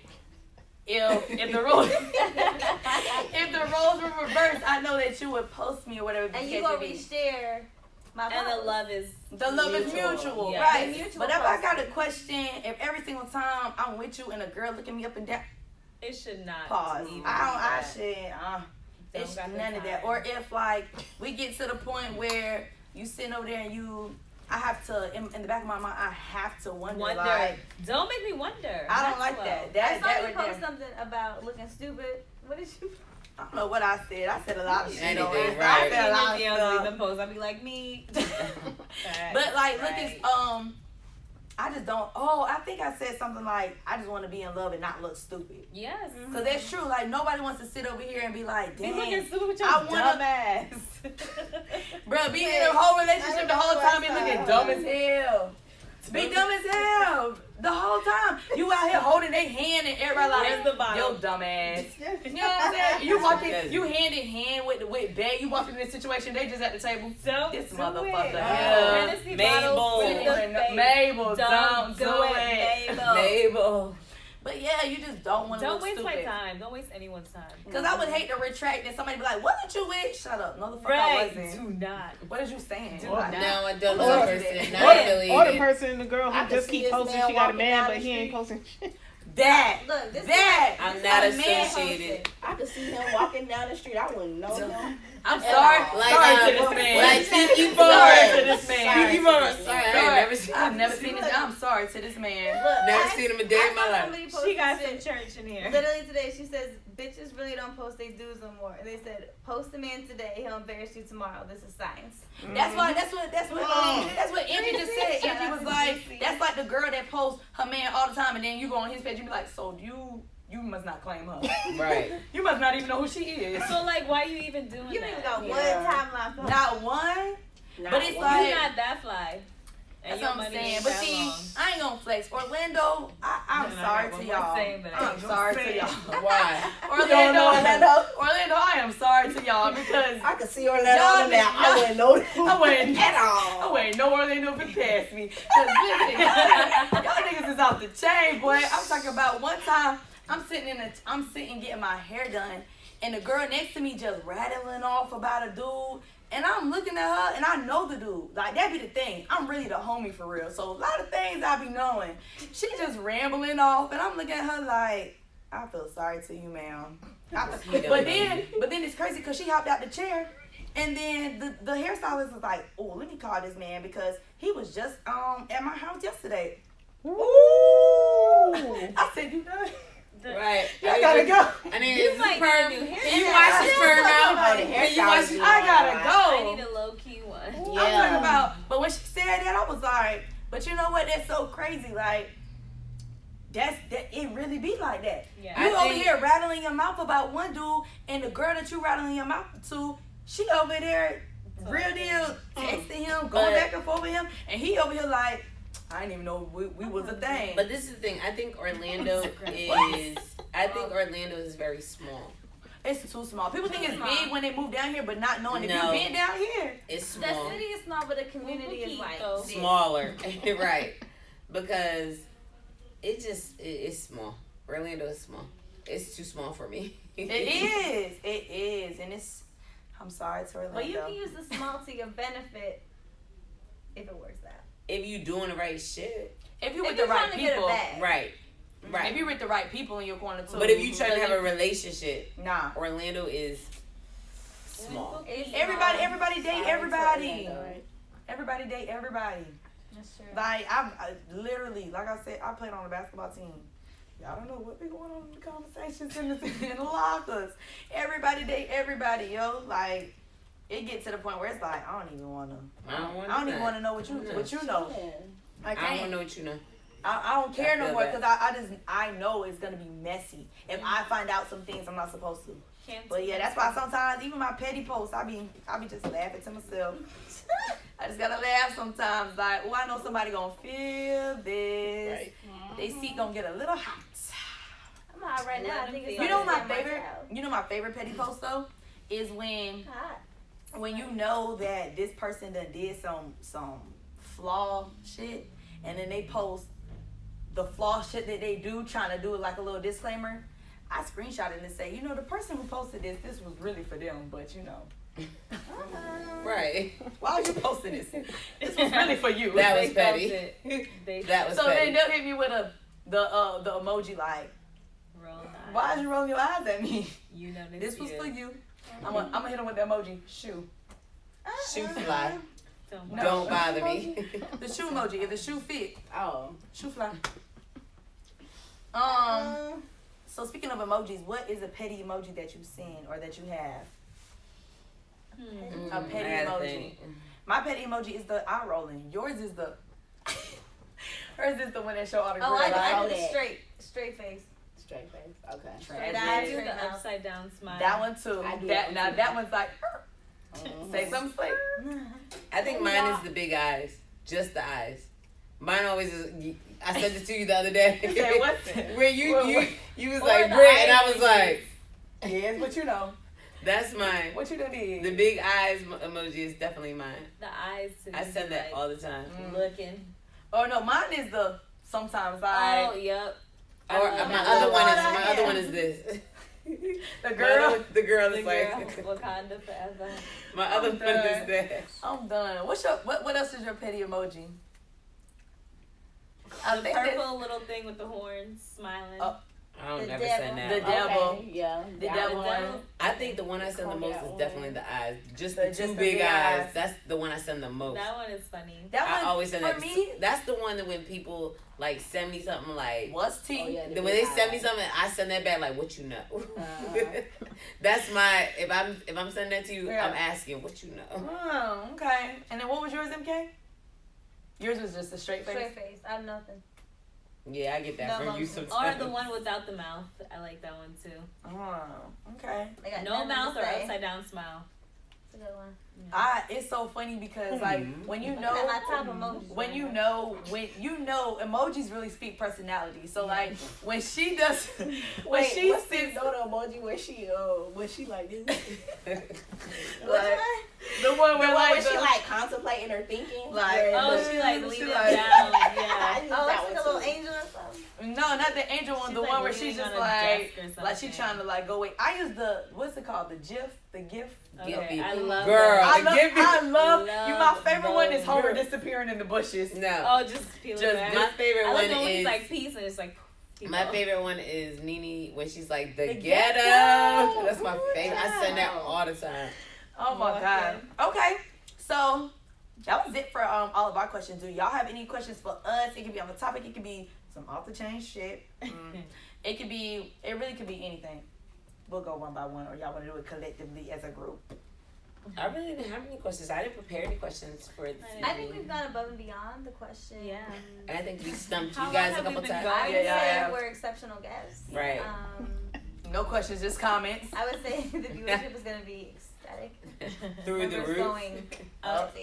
if the roles if the roles were reversed, I know that you would post me or whatever. the And case you may gonna be. reshare my And the post. love is The love is mutual, Yeah. right? The mutual But if I got a person. question, if every single time I'm with you and a girl looking me up and down, it should not pause. even I be should. Don't It's got the none of that. time. Or if like we get to the point where you sitting over there and I have to in the back of my mind, I have to wonder. Wonder. Like, Don't make me wonder. I don't That's like low. that. I That saw you right post there. something about looking stupid. What did you? I don't know what I said. I said a lot of shit. Anything, on Insta. right. I said a lot of DMs stuff. leave the post. I'll be like me. But like, look at I just don't. Oh, I think I said something like, I just want to be in love and not look stupid. Yes. Cause that's true. Like nobody wants to sit over here and be like, Be damn, looking stupid with your I wanna- dumb ass. bro, be in a whole relationship the whole time be looking dumb as hell. Be dumb as hell the whole time. You out here holding their hand and everybody Where's the like, bottle? yo, dumb ass. You know what I'm saying? You walking, you hand in hand with Bay. You walking in this situation, they just at the table. Don't This do motherfucker. it. Yeah. Hennessy Mabel. bottle with the face. Mabel, Don't do it, Mabel. Mabel. But yeah, you just don't want to Don't look waste stupid. my time. Don't waste anyone's time. Cause I would hate to retract and somebody be like, "Wasn't you with?" Shut up, motherfucker. I Right. wasn't. Do not. What is you saying? Do Like, not. Now I don't Or- know the person. Not or- Or the affiliated. person, the girl I who can just see keep this posting man she got a walking man, down but the he ain't street. posting shit. That. Look, this That. I'm This not a man associated. I could see him walking down the street. I wouldn't know him. I'm At sorry. all. Like, sorry uh, to this man. like Kiki sorry Barr. to this man. Kiki Barr. Sorry, I ain't never seen. I've never seen this. I'm sorry to this man. Look, Never seen him a day in my life. Somebody She posted got shit. some church in here. Literally today, she says, bitches really don't post their dudes no more. And they said, post a man today, he'll embarrass you tomorrow. This is science. That's why. That's what Angie just said. Angie was like, that's like the girl that posts her man all the time, and then you go on his page, you be like, so you must not claim her. Right. You must not even know who she is. So like, why you even doing You that? don't even got Yeah. one timeline post. Not one. Not But it's one. like- You're not that fly. And That's your what I'm money saying. ain't But that see, long. I ain't gonna flex. Orlando, I'm And I sorry got to one more y'all. saying, but I I'm ain't gonna sorry say to it. y'all. Why? Orlando, Orlando? Orlando, I am sorry to y'all because I could see Orlando on the map. I wouldn't know him I wouldn't at I all. wouldn't know Orlando if it passed me. Cause listen, y'all niggas is off the chain, boy. I'm talking about one time I'm sitting getting my hair done, and the girl next to me just rattling off about a dude. And I'm looking at her, and I know the dude. Like, that be the thing. I'm really the homie for real. So, a lot of things I be knowing. She just rambling off, and I'm looking at her like, I feel sorry to you, ma'am. But then it's crazy because she hopped out the chair, and then the hairstylist was like, oh, let me call this man because he was just at my house yesterday. Ooh. I said, you done? Right. I gotta go. I need You his might sperm. need a new hair. Can you wash his sperm out? Oh, the Can you wash his? I gotta I go. need a low key one. I'm Yeah. talking about, but when she said that, I was like, but you know what? That's so crazy. Like, that it really be like that. Yeah. You I over think- here rattling your mouth about one dude, and the girl that you rattling your mouth to, she over there, real deal, texting him, going But- back and forth with him, and he over here like, I didn't even know we was a thing. But this is the thing. I think Orlando is. I think Orlando is very small. it's too small. People think it's Small. big when they move down here, but not knowing if No. you've been down here. It's The small. city is small, but the community is like Though. this. Smaller. Right. Because it's small. Orlando is small. It's too small for me. It is, and it's. I'm sorry to Orlando. But you can use the small to your benefit if it works out. If you doing the right shit. if you If with you're the right trying to get a people, bag. Right. Right. if you with the right people in your corner too. But if you trying to have a relationship, nah. Orlando is small. It's Everybody small. date everybody. Everybody date everybody. That's true. Like I literally, like I said, I played on a basketball team. Y'all don't know what be going on in the conversations in the lockers. Everybody date everybody, yo. Like it get to the point where it's like I don't even want to. I don't even want to know what you know. I I don't can't. want to know what you know. I don't care I no feel more that. because I know it's gonna be messy if I find out some things I'm not supposed to. But yeah, that's why sometimes even my petty posts, I be just laughing to myself. I just gotta laugh sometimes. Like, oh, I know somebody gonna feel this. Right. They seat gonna get a little hot. I'm hot right now. I think it's You know my on favorite. martell. You know my favorite petty post though is when Hot. you know that this person done did some flaw shit, and then they post the flaw shit that they do, trying to do it like a little disclaimer. I screenshot it and say, you know, the person who posted this was really for them, but you know. Right. Why are you posting this? This was really for you. That was They felt petty. it. That was So petty. then they'll hit me with the emoji like, Roll eyes. why is you rolling your eyes at me? You know This was for you. I'm gonna hit him with the emoji. Shoe. Shoe fly. Don't No. Don't bother me. The shoe emoji. If the shoe fit, Oh. shoe fly. So speaking of emojis, what is a petty emoji that you've seen or that you have? A petty I gotta emoji. think. My petty emoji is the eye rolling. Yours is the. Hers is the one that show all the Oh, grid I lines. do the straight face. Straight face. Okay. Straight I eyes. do Straight the mouth. upside down smile. That one too. I do That that now one too. that one's like say something slick. I think mine is the big eyes. Just the eyes. Mine always is. I sent it to you the other day. Say what? Where you was like the Brit, and I eyes. was like, Yes, what you know. that's mine. What you done did? The big eyes emoji is definitely mine. The eyes. To I me, send that like, all the time. Looking. Oh no, mine is the sometimes Oh, like yep. Or love my that. other one is this. the girl. The girl The is girl, like. Wakanda forever. My other I'm one is done. that. I'm done. What else is your petty emoji? I The think that- purple little thing with the horns, smiling. Oh, I don't The never devil. send that. The devil. Okay, yeah. The that devil one. one. I think the one I send the Call most that is one. definitely the eyes. Just The- the just two the big big eyes. eyes. That's the one I send the most. That one is funny. That I one always send for that. me. That's the one that when people like send me something like. What's T? Oh, yeah, Then when they send me something, I send that back like, "What you know?" That's my. If I'm sending that to you, Yeah. I'm asking, "What you know?" Oh, okay. And then what was yours, MK? Yours was just a straight face. Straight face. I have nothing. Yeah, I get that No, from you no. sometimes. Or the one without the mouth. I like that one too. Oh, okay. I got No nothing to mouth or say. upside down smile. It's a good one. It's so funny because like when you Look at my know top emojis. when you know emojis really speak personality. So like when she does when Wait, she what's the sends Dodo emoji where she like this? like the one where The one like where she the- like contemplating or thinking. Like- Where Oh, the- she like She leaning like- down. I Yeah. use Oh, that it's like a one little too. angel or something. no, not the angel one, She's, the like, one where she's leaning just on a like desk or like she something. trying to like go away. I use the what's it called? The GIF? Okay, I love Girl, that. I love you. My Love favorite one is those. Homer disappearing in the bushes. No, Oh, just peel Just it back. my favorite I one like the one is he's like peace and it's like. my favorite one is Nene when she's like the, ghetto. ghetto. That's my favorite. I send that all the time. Oh my Okay. god. Okay, so that was it for all of our questions. Do y'all have any questions for us? It could be on the topic. It could be some off the chain shit. It could be. It really could be anything. We'll go one by one, or y'all want to do it collectively as a group. I really didn't have any questions. I didn't prepare any questions for this I think evening. we've gone above and beyond the question. Yeah. And I think we stumped How you guys long a have we couple been times. going? I would Yeah, say yeah. we're exceptional guests. Right. No questions, just comments. I would say the viewership is going to be ecstatic. Through the Numbers roof. going up.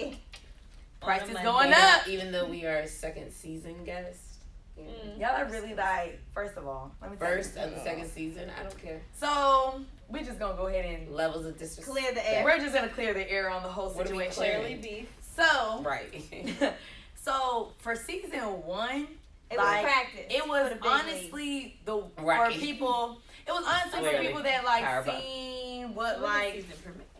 Price On is a going Monday. up. Even though we are a second season guest. Y'all are really like. First of all, let me tell First you. of the second season, I don't care. So we're just gonna go ahead and Levels of disrespect. Clear the air. we're just gonna clear the air on the whole What are we situation. Clearly beef. So Right. so for season 1, It like, was practice. it was for the big honestly the Right. for people. It was honestly for Clearly. people that like Powerball. seen what like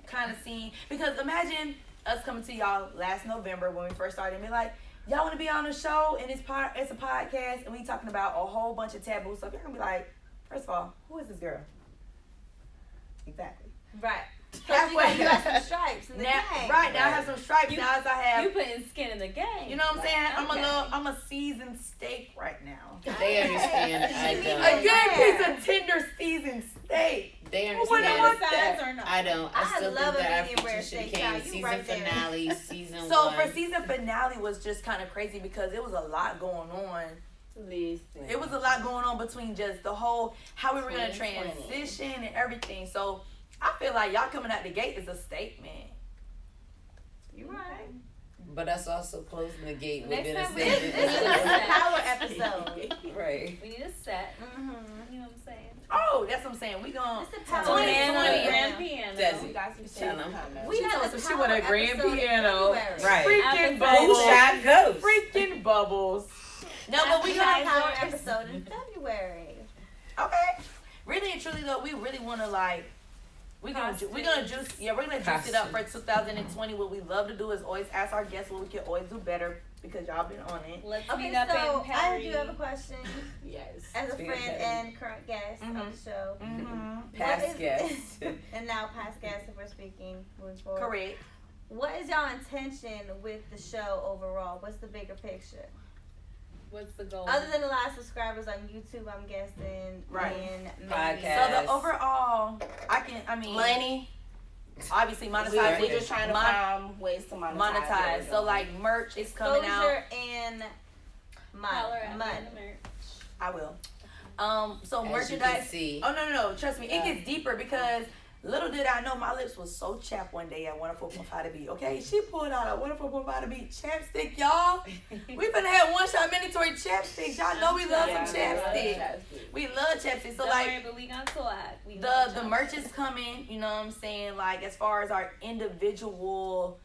kind of seen, because imagine us coming to y'all last November when we first started and be like, y'all want to be on the show and it's a podcast and we talking about a whole bunch of taboo stuff. You're gonna be like, first of all, who is this girl? Exactly. Right. Halfway. You got some stripes in the Now, game. right now I have some stripes. You- now as I have, You putting skin in the game. you know what I'm saying? Okay. I'm a seasoned steak right now. They understand. I A don't. good piece of tender seasoned steak. They Who wouldn't understand. want Sides that? or not? I don't. I I still love think a that medium rare should have steak. came season right there. finale, season So one. for season finale was just kind of crazy because it was a lot going on. Listen. It was a lot going on between just the whole how we were gonna 2020. transition and everything. So I feel like y'all coming out the gate is a statement. You right. But that's also closing the gate Next within a time we- statement. This is a power episode. Right. We need a set. Mm-hmm. You know what I'm saying? Oh, that's what I'm saying. We gon' It's a power 2020. episode. Grand piano. Desi. We got some shit Tell 'em. coming. We She had told a us she power want a grand episode in piano. February. Right. Freaking Appetite. bubbles. Shot goes. Freaking bubbles. No, but we We got a gonna power episode in February. okay. Really and truly though, we really wanna like we're gonna juice it up for 2020. What we love to do is always ask our guests what we can always do better because y'all been on it. Let's Okay, meet up so in I Paris. do have a question. Yes. As a Speaking of friend Paris. and current guest of the show, Mm-hmm. what Past is- guest. and now past guest if we're speaking moving forward. Correct. What is y'all intention with the show overall? What's the bigger picture? What's the goal? Other than a lot of subscribers on YouTube, I'm guessing. Right. And maybe Podcast. So the overall, Money. obviously We're monetize. just trying to find ways to monetize. what monetize. we're So doing. like merch is coming out. exposure and Holler at me money. in the merch. I will. So As merchandise. you can see. Oh no! Trust me, it gets deeper because little did I know my lips was so chapped one day at 104.5 to beat. Okay, she pulled out a 104.5 to beat chapstick, y'all. We finna have one shot mandatory chapstick. Y'all know we love some chapstick. We love chapstick. So Don't like worry, but we got swag. We the merch is coming. You know what I'm saying? Like as far as our individual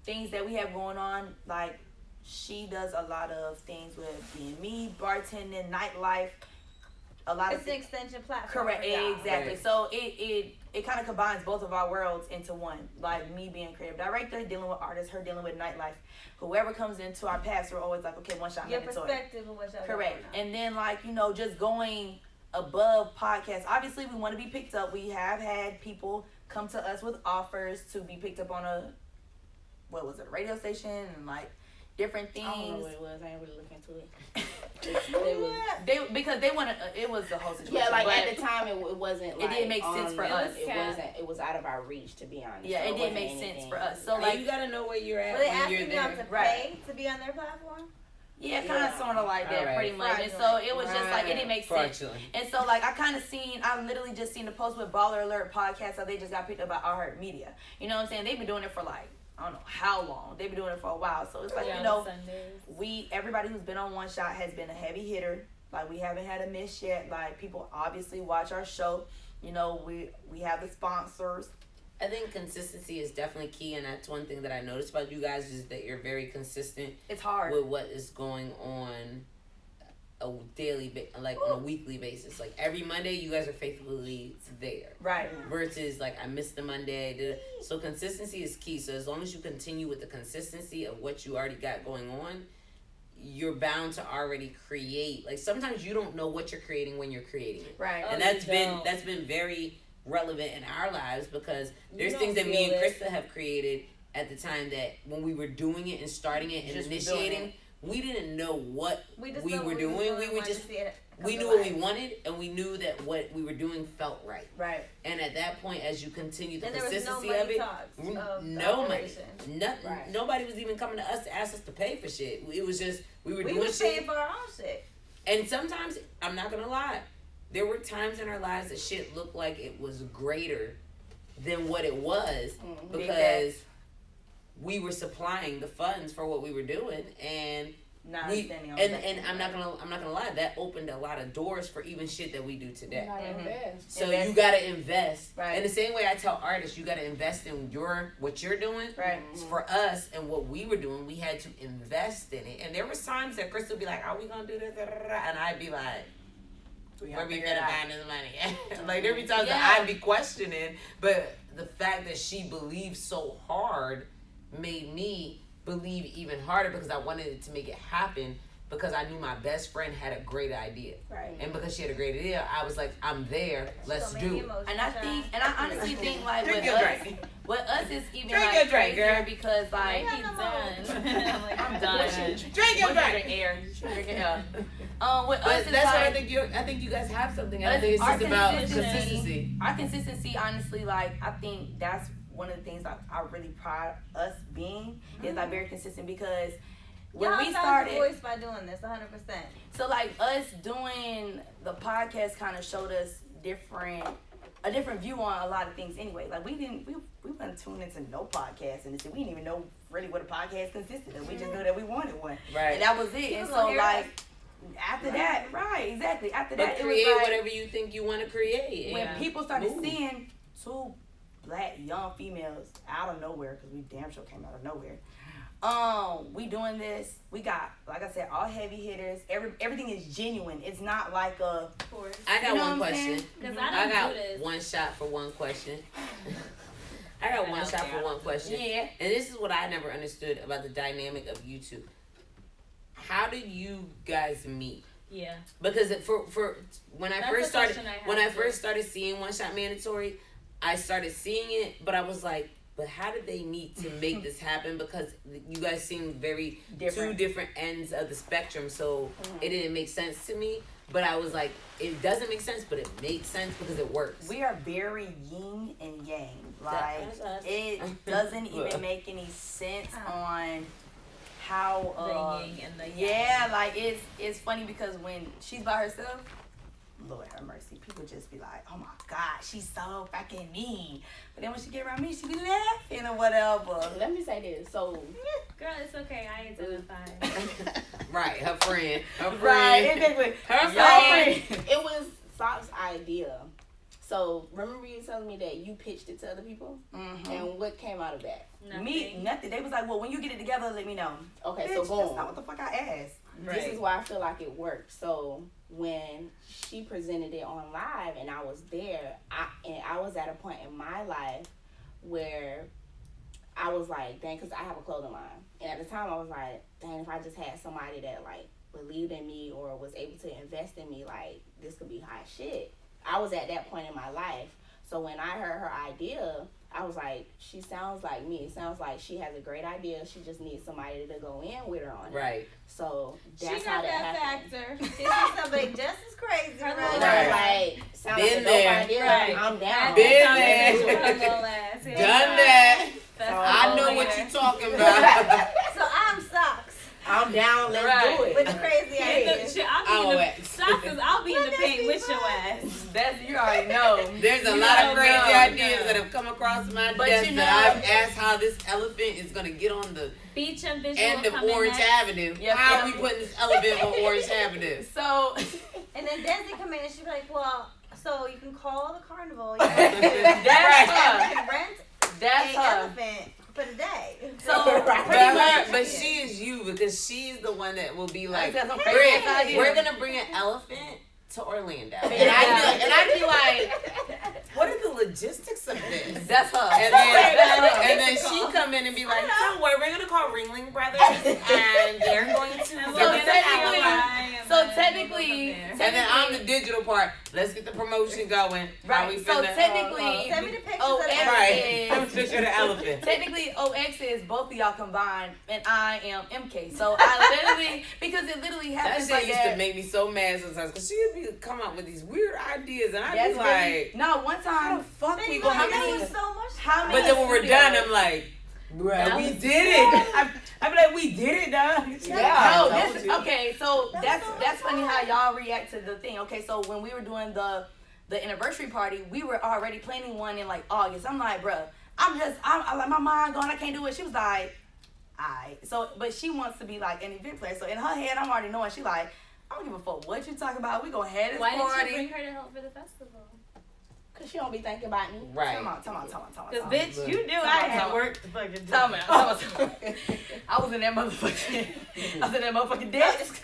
things that we have going on, like she does a lot of things with B&Me, bartending, nightlife. A lot It's of an extension platform. correct, for y'all. exactly. Right. So it kind of combines both of our worlds into one. Like me being creative director, dealing with artists, her dealing with nightlife. Whoever comes into our paths, we're always like, okay, one shot Your mandatory. perspective of what y'all Correct. doing now. And then like, you know, just going above podcasts. Obviously we want to be picked up. We have had people come to us with offers to be picked up on a radio station and like different I don't know things. what it was. I ain't really looking into it. Because they wanted it was the whole situation. Yeah, like but at the time, it wasn't. Like, didn't make sense for us. It wasn't. It was out of our reach, to be honest. yeah, So it didn't wasn't make sense anything. for us. So And like you gotta know where you're at Were they when you're asking y'all to there. Right. pay to be on their platform? yeah, kind of sort of like that, Alright. pretty much. And so it was just like it didn't make sense. Fortunately. And so like I literally just seen the post with Baller Alert podcast how they just got picked up by iHeart Media. You know what I'm saying? They've been doing it for like I don't know how long. They've been doing it for a while. So it's like, Yeah, you know, Sundays. everybody who's been on One Shot has been a heavy hitter. Like we haven't had a miss yet. Like people obviously watch our show. You know, we have the sponsors. I think consistency is definitely key, and that's one thing that I noticed about you guys is that you're very consistent It's hard. with what is going on a on a weekly basis. Like every Monday, you guys are faithfully there. Right. Versus like I missed the Monday. So consistency is key. So as long as you continue with the consistency of what you already got going on, you're bound to already create. Like sometimes you don't know what you're creating when you're creating it. Right. And Oh, that's you been don't. very relevant in our lives because there's don't things that me feel and it. Krista have created at the time that when we were doing it and starting it and Just doing initiating, it. we didn't know what We just we know were what doing. We were wanted just to see it come we to knew what we life. wanted and we knew that what we were doing felt right. Right. And at that point, as you continue the And there was no consistency money of it, talks of the no money, operation. nothing. Right. Nobody was even coming to us to ask us to pay for shit. It was just we were We doing were shit. paying for our own shit. And sometimes, I'm not gonna lie, there were times in our lives that shit looked like it was greater than what it was because we were supplying the funds for what we were doing, and Not we understanding all and that. and I'm not gonna lie, that opened a lot of doors for even shit that we do today. So Invest. you gotta invest. Right. In the same way I tell artists, you gotta invest in what you're doing. Right. For us and what we were doing, we had to invest in it. And there was times that Chris would be like, "Are we gonna do this?" And I'd be like, "Where we gonna find this money?" Like there be times that I'd be questioning, but the fact that she believed so hard made me believe even harder because I wanted it to make it happen. Because I knew my best friend had a great idea. Right. And because she had a great idea, I was like, I'm there. Let's So many do it. emotions, And I honestly think like Drink with your us, drink. with us is even Drink like your drink, crazier girl. because like He's done. I'm like, I'm done. Drink your drink. drink air. Drinking air. With us But it's that's like, what I think you guys have something. I Us- think it's our just about consistency. consistency. Our consistency, honestly, like I think that's one of the things I really pride us being is like very consistent because when Y'all we found started, your voice by doing this 100%. so like us doing the podcast kind of showed us a different view on a lot of things anyway. Like we wouldn't tune into no podcast and we didn't even know really what a podcast consisted of. We just knew that we wanted one. Right. And that was it. People And gonna so hear like us. after that, right, exactly. After But that, it create was like whatever you think you want to create. when Yeah. people started seeing two black young females out of nowhere, because we damn sure came out of nowhere. We doing this. We got, like I said, all heavy hitters. Everything is genuine. It's not like a. Of course. I got You know one what I'm question. saying? Because I I don't got do this. one shot for one question. I got one shot for one question. Yeah. And this is what I never understood about the dynamic of you two. How did you guys meet? Yeah. Because for when I That's first a started question I have when I too. first started seeing One Shot Mandatory, I started seeing it, but I was like, but how did they meet to make this happen? Because you guys seem very Different. two different ends of the spectrum, so it didn't make sense to me. But I was like, it doesn't make sense, but it makes sense because it works. We are very yin and yang. Like That's us. it doesn't even make any sense on how The yin and the yeah, like it's funny because when she's by herself, Lord have mercy, people just be like, oh my God, she's so fucking mean. But then when she get around me, she be laughing or whatever. Let me say this. So, Girl, it's okay. I identify. Right, her friend. Right, exactly. Her Y'all friend. friend. it was Sock's idea. So, remember you telling me that you pitched it to other people? Mhm. And what came out of that? Me, nothing. They was like, well, when you get it together, let me know. Okay, Bitch, so that's boom. not what the fuck I asked. This is why I feel like it worked. So when she presented it on live and I was there, I was at a point in my life where I was like, dang, because I have a clothing line. And at the time I was like, dang, if I just had somebody that like believed in me or was able to invest in me, like this could be hot shit. I was at that point in my life. So when I heard her idea, I was like, she sounds like me. It sounds like she has a great idea. She just needs somebody to go in with her on it. Right. So She that's got how that that happened. factor. She sees somebody just as crazy. Her Right? little Right. Right. Like, sounds Been like a dope there. idea. Right. I'm down. Been Her there. little ass. Done that. That's I know all what there. you're talking about. So I'm Socks I'm down. Let's Right. do it. with the crazy And idea. the- shit, I'll I'm be in wet. the Sockers, I'll be in the paint with your ass. That's, you already know. There's a You lot of know, crazy girl, ideas no. that have come across my But desk you that know- I've asked how this elephant is gonna get on the Beach and visual end of coming Orange next. Avenue. Yep, How are yep. we putting this elephant on Orange Avenue? So, And then Desi come in and she'd be like, well, so you can call the carnival. You that's can her. rent That's an her. elephant for the day. So, Right. pretty much. But she is you because she's the one that will be like, That's some Britt, crazy ideas. we're gonna bring an elephant to Orlando. And Yeah. I'd be like, what are the logistics of this? That's her. And then she come in and be like, don't worry, we're gonna call Ringling Brothers and they're going to And so we'll get an technically- alibi, and so then we'll technically- go from there. and then I'm the digital part. Let's get the promotion going. How we Right. So finna- technically, Send me the pictures OX of the Right. is Picture the elephant. technically OX is both of y'all combined, and I am MK. So I literally, because it literally That happens shit like used that. to make me so mad sometimes because she would be come up with these weird ideas and I'd That's be really, like, no. One how time, the fuck we Think gonna about make it, this? was so much How fun. many- But then when we're studios. done, I'm like, bruh, we did it. I be like, we did it, dog. no, I told this you. okay. So That's that's so funny fun. how y'all react to the thing. Okay, so when we were doing the anniversary party, we were already planning one in like August. I'm like, bruh, I'm like my mind going, I can't do it. She was like, alright. So, but she wants to be like an event player. So in her head, I'm already knowing. She like, I don't give a fuck what you talking about. We gonna have this Why party. didn't you bring her to help for the festival? Because she don't be thinking about me. Right. Come on. Because, bitch, you knew I had work to fucking do. Tell me. I was in that motherfucking desk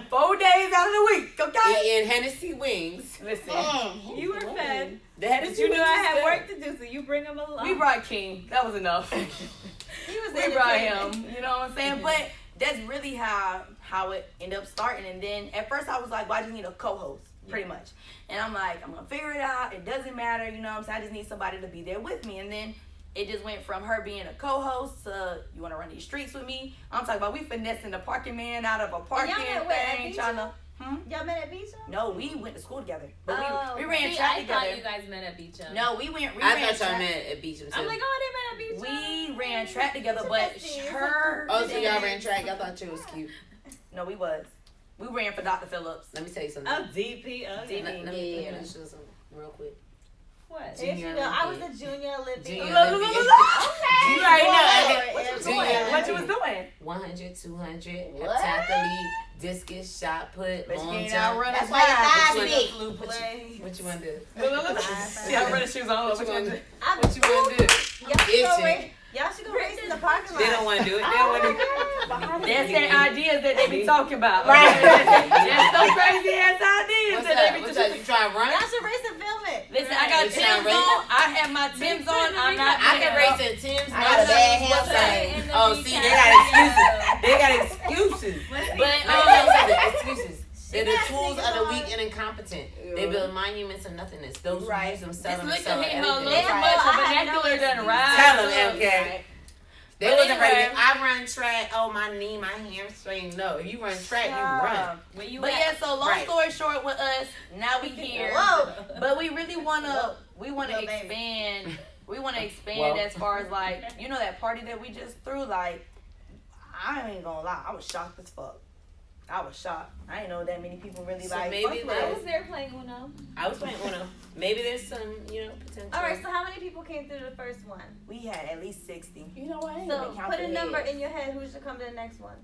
4 days out of the week, okay? And Hennessy wings. Listen, You were fed. The But Hennessy you knew I wings had is work to do, so you bring him along. we brought King. That was enough. He was We brought entertaining. him. You know what I'm saying? But that's really how it ended up starting. And then at first I was like, well, I just need a co-host, pretty much. And I'm like, I'm gonna figure it out. It doesn't matter, you know what I'm saying? I just need somebody to be there with me. And then it just went from her being a co-host to, you wanna run these streets with me? I'm talking about we finessing the parking man out of a parking y'all met where, at thing, Beach? trying to, Y'all met at Beach? No, we went to school together. But Oh. we ran See, track I together. thought you guys met at Beecham. No, we ran I thought track. y'all met at Beecham too. I'm like, oh, they met at Beecham. We ran track together, but her. Oh, so y'all ran track. Y'all thought you was cute. No, we was. We ran for Dr. Phillips. Let me tell you something. Oh, DP. Okay. Let me finish this real quick. What? Here she go. I was a junior Olympic. Junior You already know. Junior What you was doing? 100, 200, What? heptathlete, discus, shot put, But long you ain't jump. out running That's why your thighs What big. Flu play. What you want to do? See how running shoes on. What you want to do? I'm What you want to do? Y'all should go race in the parking lot. They don't want to do it. They don't want to do it. That's their ideas that they be talking about. Right. That's some crazy ass ideas What's that that? they be What's talking that? You try to run? Y'all should race and film it. Listen, I got You trying Tim's to race? on. I have my Tim's on. I'm not. I can race at Tim's. I got a bad What's hamstring. that? Oh, see, they got excuses. They got excuses. But excuses. They're the tools of the weak and incompetent. They build monuments of nothingness. Those who use them sell Just them, look sell at him. A everything. little much. A vernacular done right. Tell them, MK. They But wasn't ready. anyway. I run track. Oh, my knee, my hamstring. No, if you run track, you run. Where you But at? yeah, so long Right. story short with us, now we here. Whoa. But we really wanna Little baby. expand. We wanna expand Well. as far as like, you know that party that we just threw, like, I ain't gonna lie, I was shocked as fuck. I was shocked. I didn't know that many people really So like maybe fuck with I us. was there playing Uno. I was playing Uno. Maybe there's some, potential. All right, so how many people came through the first one? We had at least 60. You know what? I ain't So even count put a the number heads. in your head. Who should come to the next one?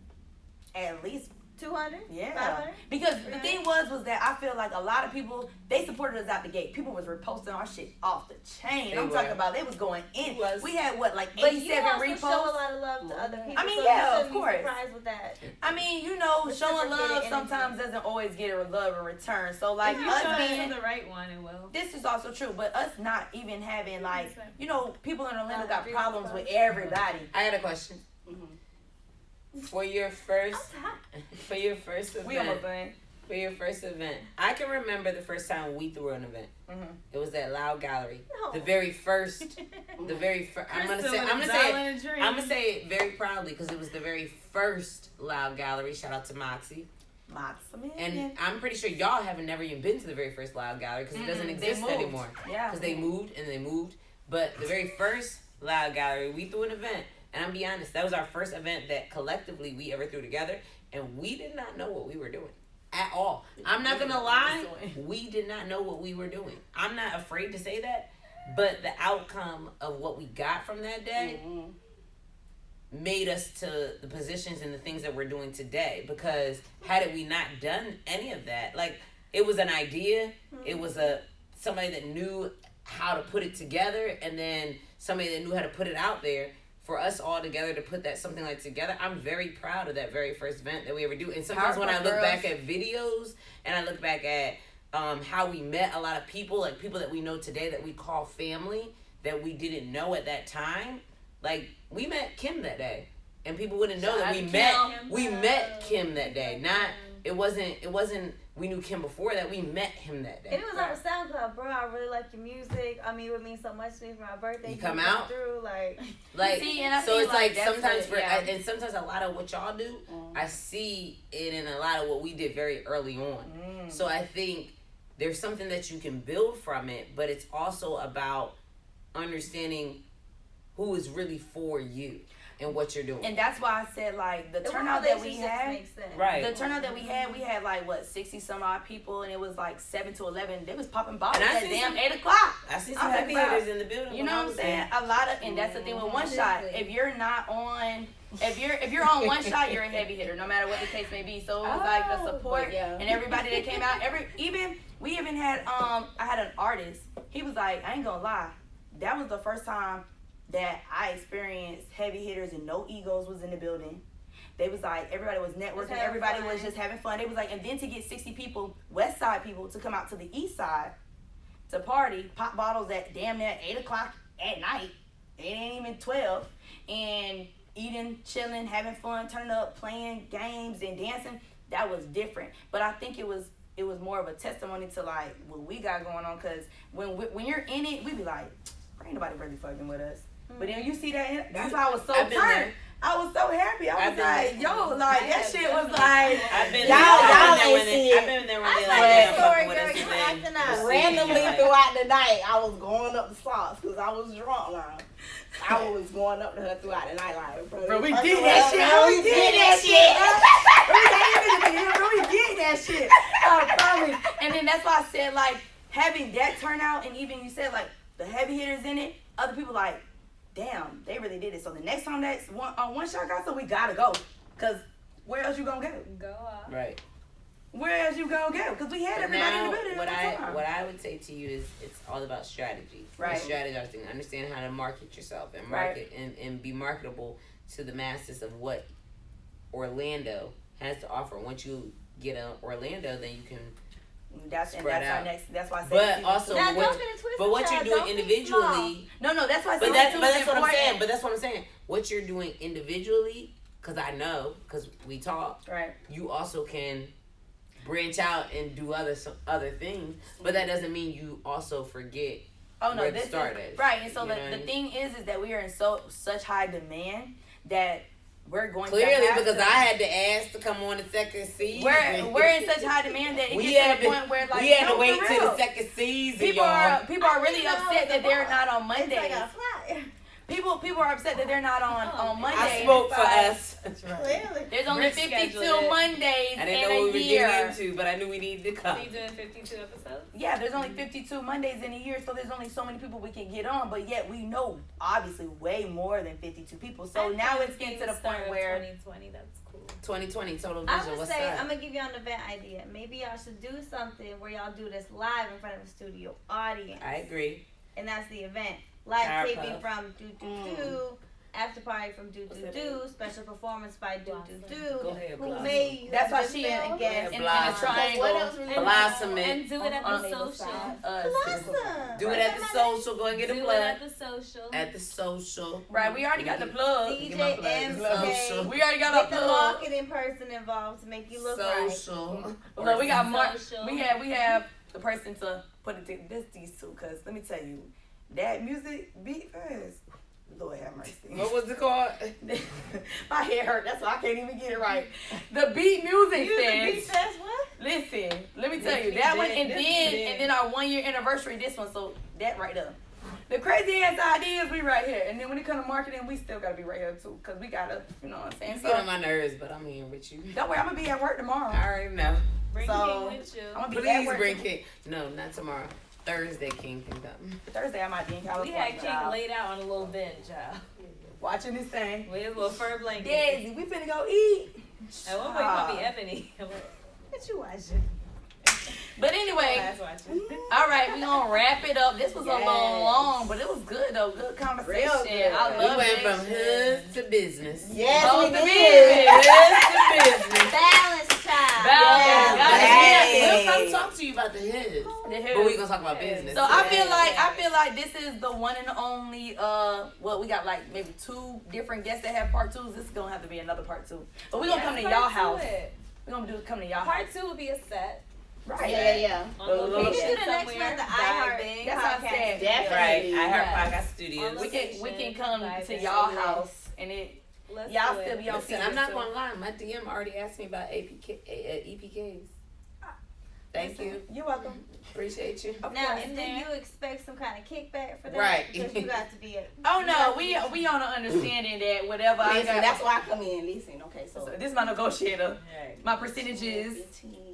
At least 200? Yeah, 500? because the thing was that I feel like a lot of people, they supported us out the gate. People was reposting our shit off the chain. They I'm were. talking about they was going in. We had what, like But you 87 also reposts. show a lot of love to other people. I mean, so yeah, you of shouldn't be course. surprised with that. I mean, you know, showing love Reciprocated sometimes doesn't always get a love in return. So like If you us show it being, to the right one, it will. this is also true, but us not even having like, you know, people in Orlando I got agree problems with with everybody. I got a question. For your first event. We almost done. For your first event, I can remember the first time we threw an event. It was at Loud Gallery. No. The very first. I'm gonna say it very proudly because it was the very first Loud Gallery. Shout out to Moxie. And I'm pretty sure y'all haven't never even been to the very first Loud Gallery because it doesn't exist moved. anymore. Yeah. Because they moved. But the very first Loud Gallery, we threw an event. And I'm be honest, that was our first event that collectively we ever threw together. And we did not know what we were doing at all. I'm not going to lie. We did not know what we were doing. I'm not afraid to say that. But the outcome of what we got from that day made us to the positions and the things that we're doing today. Because had we not done any of that, like it was an idea, it was somebody that knew how to put it together, and then somebody that knew how to put it out there. For us all together to put something like together, I'm very proud of that very first event that we ever do. And sometimes when I look back at videos and I look back at how we met a lot of people, like people that we know today that we call family, that we didn't know at that time, like we met Kim that day, and people wouldn't know that we met Kim that day. It wasn't. We knew Kim before that. We met him that day. And it was on the SoundCloud, bro. I really like your music. I mean, it would mean so much to me for my birthday. You come out through, like See, and I so feel it's like that's sometimes what- yeah. and sometimes a lot of what y'all do, I see it in a lot of what we did very early on. So I think there's something that you can build from it, but it's also about understanding who is really for you and what you're doing. And that's why I said like the the turnout that we relationships had. make sense. Right. The turnout that we had like what 60 some odd people, and it was like 7 to 11. They was popping bottles And I at see damn some- 8 o'clock. I see I'm some heavy like, hitters in the building. You know what I'm saying? A lot of, and that's the thing with one shot. If you're not on, if you're on one shot, you're a heavy hitter, no matter what the case may be. So it was like the support and everybody that came out. We even had I had an artist. He was like, I ain't gonna lie, that was the first time that I experienced heavy hitters and no egos was in the building. They was like, everybody was networking, everybody was just having fun. They was like, and then to get 60 people, West Side people, to come out to the East Side to party, pop bottles at damn near 8 o'clock at night. It ain't even 12. And eating, chilling, having fun, turning up, playing games and dancing. That was different. But I think it was more of a testimony to like what we got going on. Cause when you're in it, we be like, ain't nobody really fucking with us. But then you see that, that's why I was so I've been turned. there. I was so happy. I was been like, there. yo, like that shit was like. I've been Y'all there ain't see it. I've been there when they I like, like yeah, that story, fucking with girl. us You and then acting out. proceed. Randomly You're like, throughout the night, I was going up the socks because I was drunk now. I was going up to her throughout the night like, Bro, we did that shit. Bro, we did that shit. Bro, we did that shit. I promise. And then that's why I said, like, having that turnout, and even you said, like, the heavy hitters in it, other people like, damn, they really did it. So the next time that's one shot got, so we gotta go. Because where else you gonna go? Go off. right. Where else you gonna go? Because we had But everybody in now, the building. what I would say to you is it's all about strategy. Right. Strategizing. Understand how to market yourself and market and be marketable to the masses of what Orlando has to offer. Once you get Orlando, then you can. That's our out. next. That's why I said. But also, Now, what, don't get it twisted, but what you're child. doing Don't be individually. No, that's why I said. But that's what I'm important. saying. But that's what I'm saying. What you're doing individually, because I know, because we talk. Right. You also can branch out and do other things, but that doesn't mean you also forget. Oh no, where this to start is at. right. And so You know the what I mean? thing is that we are in such high demand that we're going Clearly, to have because to, I had to ask to come on the second season. we're in such high demand that it we gets had to the point where like we had no, to wait for till real. the second season, People y'all. are really upset that they're not on It's like Mondays. a flyer. People are upset that they're not on Mondays. I spoke for us. Clearly. There's only Reschedule 52 it. Mondays I didn't in know what we a were year. getting into, but I knew we needed to come. Are you doing 52 episodes? Yeah, there's only 52 Mondays in a year, so there's only so many people we can get on. But yet we know, obviously, way more than 52 people. So now it's getting to the point where 2020, that's cool. 2020 total I vision. would What's say, up? I'm going to give y'all an event idea. Maybe y'all should do something where y'all do this live in front of a studio audience. I agree. And that's the event. Live Power taping Puff. from do, after party from do, special performance by do, Go ahead, who Blossom. may you that's have why just she been in a guest. a Blossom. triangle. What else really Blossom it. And do it at On the the social. Blossom. Do it at the social. Go and get a Do it plug. at the social. At the social. Right, we already got the plug. DJ Get my plug. MK. We already got Get our the plug. marketing person involved to make you look right. Social. Look, we got Mark. Social. We have the person to put it to these two. Cause let me tell you, that music beat first. Lord have mercy. What was it called? My head hurt. That's why I can't even get it right. The beat music You the stands. beat says what? Listen, let me tell you This that we one, did, and this we then did. our 1 year anniversary. This one, so that right there. The crazy ass ideas, we right here, and then when it comes to marketing, we still gotta be right here too, cause we gotta, you know what I'm saying. You So get on my nerves, but I'm here with you. don't worry, I'm gonna be at work tomorrow. I already know. Bring So, King with you. I'm gonna be at Please work bring King. No, not tomorrow. Thursday, King can come. Thursday. I might be in We California. had King y'all. laid out on a little bench, y'all. Watching this thing. With his little fur blanket. Daisy, we finna go eat. At one point, he might be Ebony. What you watching? But anyway, Last watching. all right, we gonna wrap it up. This was a little Yes. long, but it was good though. Good conversation. Real good. I We love went it. from hood to business. Yes, Both we the did. Hood to business. Balance, child. Balance. Yeah, Gotta We'll get come talk to you about the hood. the hood. But we gonna talk about business. So I feel like this is the one and only well, we got like maybe 2 different guests that have part 2s. This is gonna have to be another part 2. But we're gonna come to y'all house. We're gonna come to y'all house. Part 2 would be a set. Right. Yeah. On Maybe Maybe location do the next somewhere. one, the iHeart Vibing. That's what I'm podcast. saying. Definitely. Right. I heard Yes. podcast studios. We can come to Vibing. y'all house and it Let's y'all do still it. be on Listen, season I'm not 2. gonna lie. My DM already asked me about EPKs. Thank you. You're welcome. Appreciate you. Of Now, course. and then you expect some kind of kickback for that? Right. Because you got to be a... Oh no, we on the understanding that whatever I Listen, got. that's why I come in. Listen, okay, so. So this is my negotiator. My percentages. 15.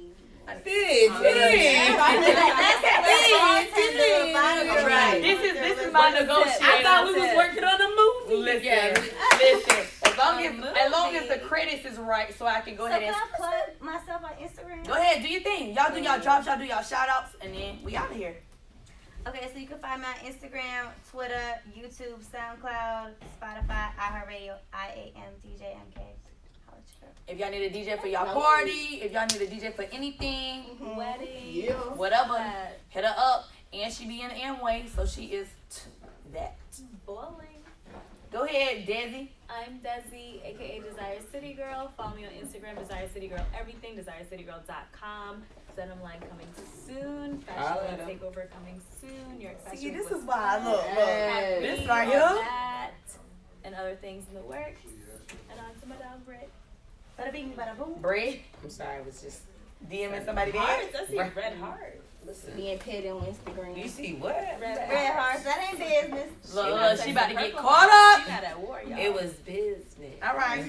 Right. This is my negotiator. I thought we was working on a movie. Listen, listen. As long as the credits is right, so I can go So ahead can and I plug myself on Instagram? go ahead, do your thing. Y'all do y'all drops, y'all do y'all shout outs, and then we out of here. Okay, so you can find me on Instagram, Twitter, YouTube, SoundCloud, Spotify, iHeartRadio, IAMDJMK. Holla at your girl. If y'all need a DJ for y'all party, if y'all need a DJ for anything, Wedding. Yeah. whatever, That. hit her up. And she be in the Amway, so she is that. Bowling. Go ahead, Desi. I'm Desi, aka Desire City Girl. Follow me on Instagram, Desire City Girl Everything, DesireCityGirl.com. Denim line coming soon. Fashion Line Takeover coming soon. New York Fashion See, this Week is why I look. Yes. This Happy right on here. that and other things. things in the works. And on to Madame Britt. Bada bing, bada boom. Bray, I'm sorry, I was just. DMing somebody Hearts. bad. I see red heart. Listen. Being petty on Instagram. You see what? Red hearts, that ain't business. Look, she about to get Purple caught hearts. up. She not at war, y'all. It was business. All right.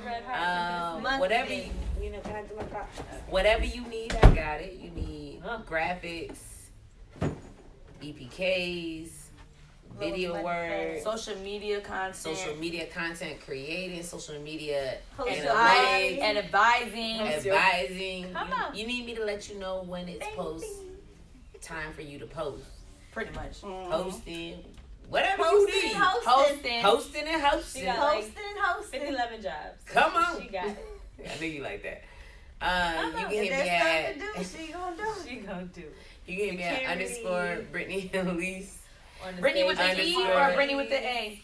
Red hearts. Month Whatever business. you know, can I do my part? Whatever you need, I got it. You need graphics, EPKs, video money work, Social media content. social media content creating, social media Post your analytics, and advising. advising. Come on. You need me to let you know when it's time for you to post. Pretty much. Posting, whatever Posting you need. and hosting. Hosting and She hosting. got like Posting and hosting. 50-11 jobs. Come on. She got it. I knew you like that. You can If hit me there's at something to do, she gonna do it. She gonna do it. you can hit me at Security. _, Brittany Elise. On the Brittany with the stage. E or Brittany with the A?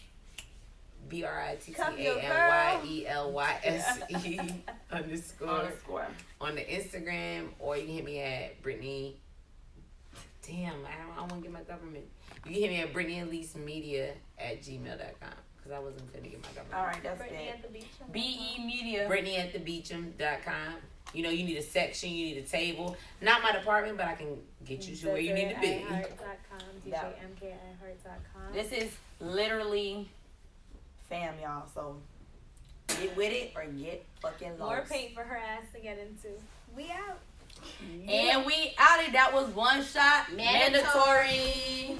Come your BRITTANYELYSE _ on the Instagram, or you can hit me at Brittany. Damn, I don't want to get my government. You can hit me at Brittany Elise Media at gmail.com because I wasn't finna get my government. All right, that's Brittany bad. at the beach. BE Media. Brittany at thebeecham.com. You know, you need a section, you need a table. Not my department, but I can get you to where you need to be. Heart.com, DJMK@heart.com. This is literally fam, y'all. So get with it or get fucking lost. More paint for her ass to get into. We out. And we out it. That was one shot mandatory.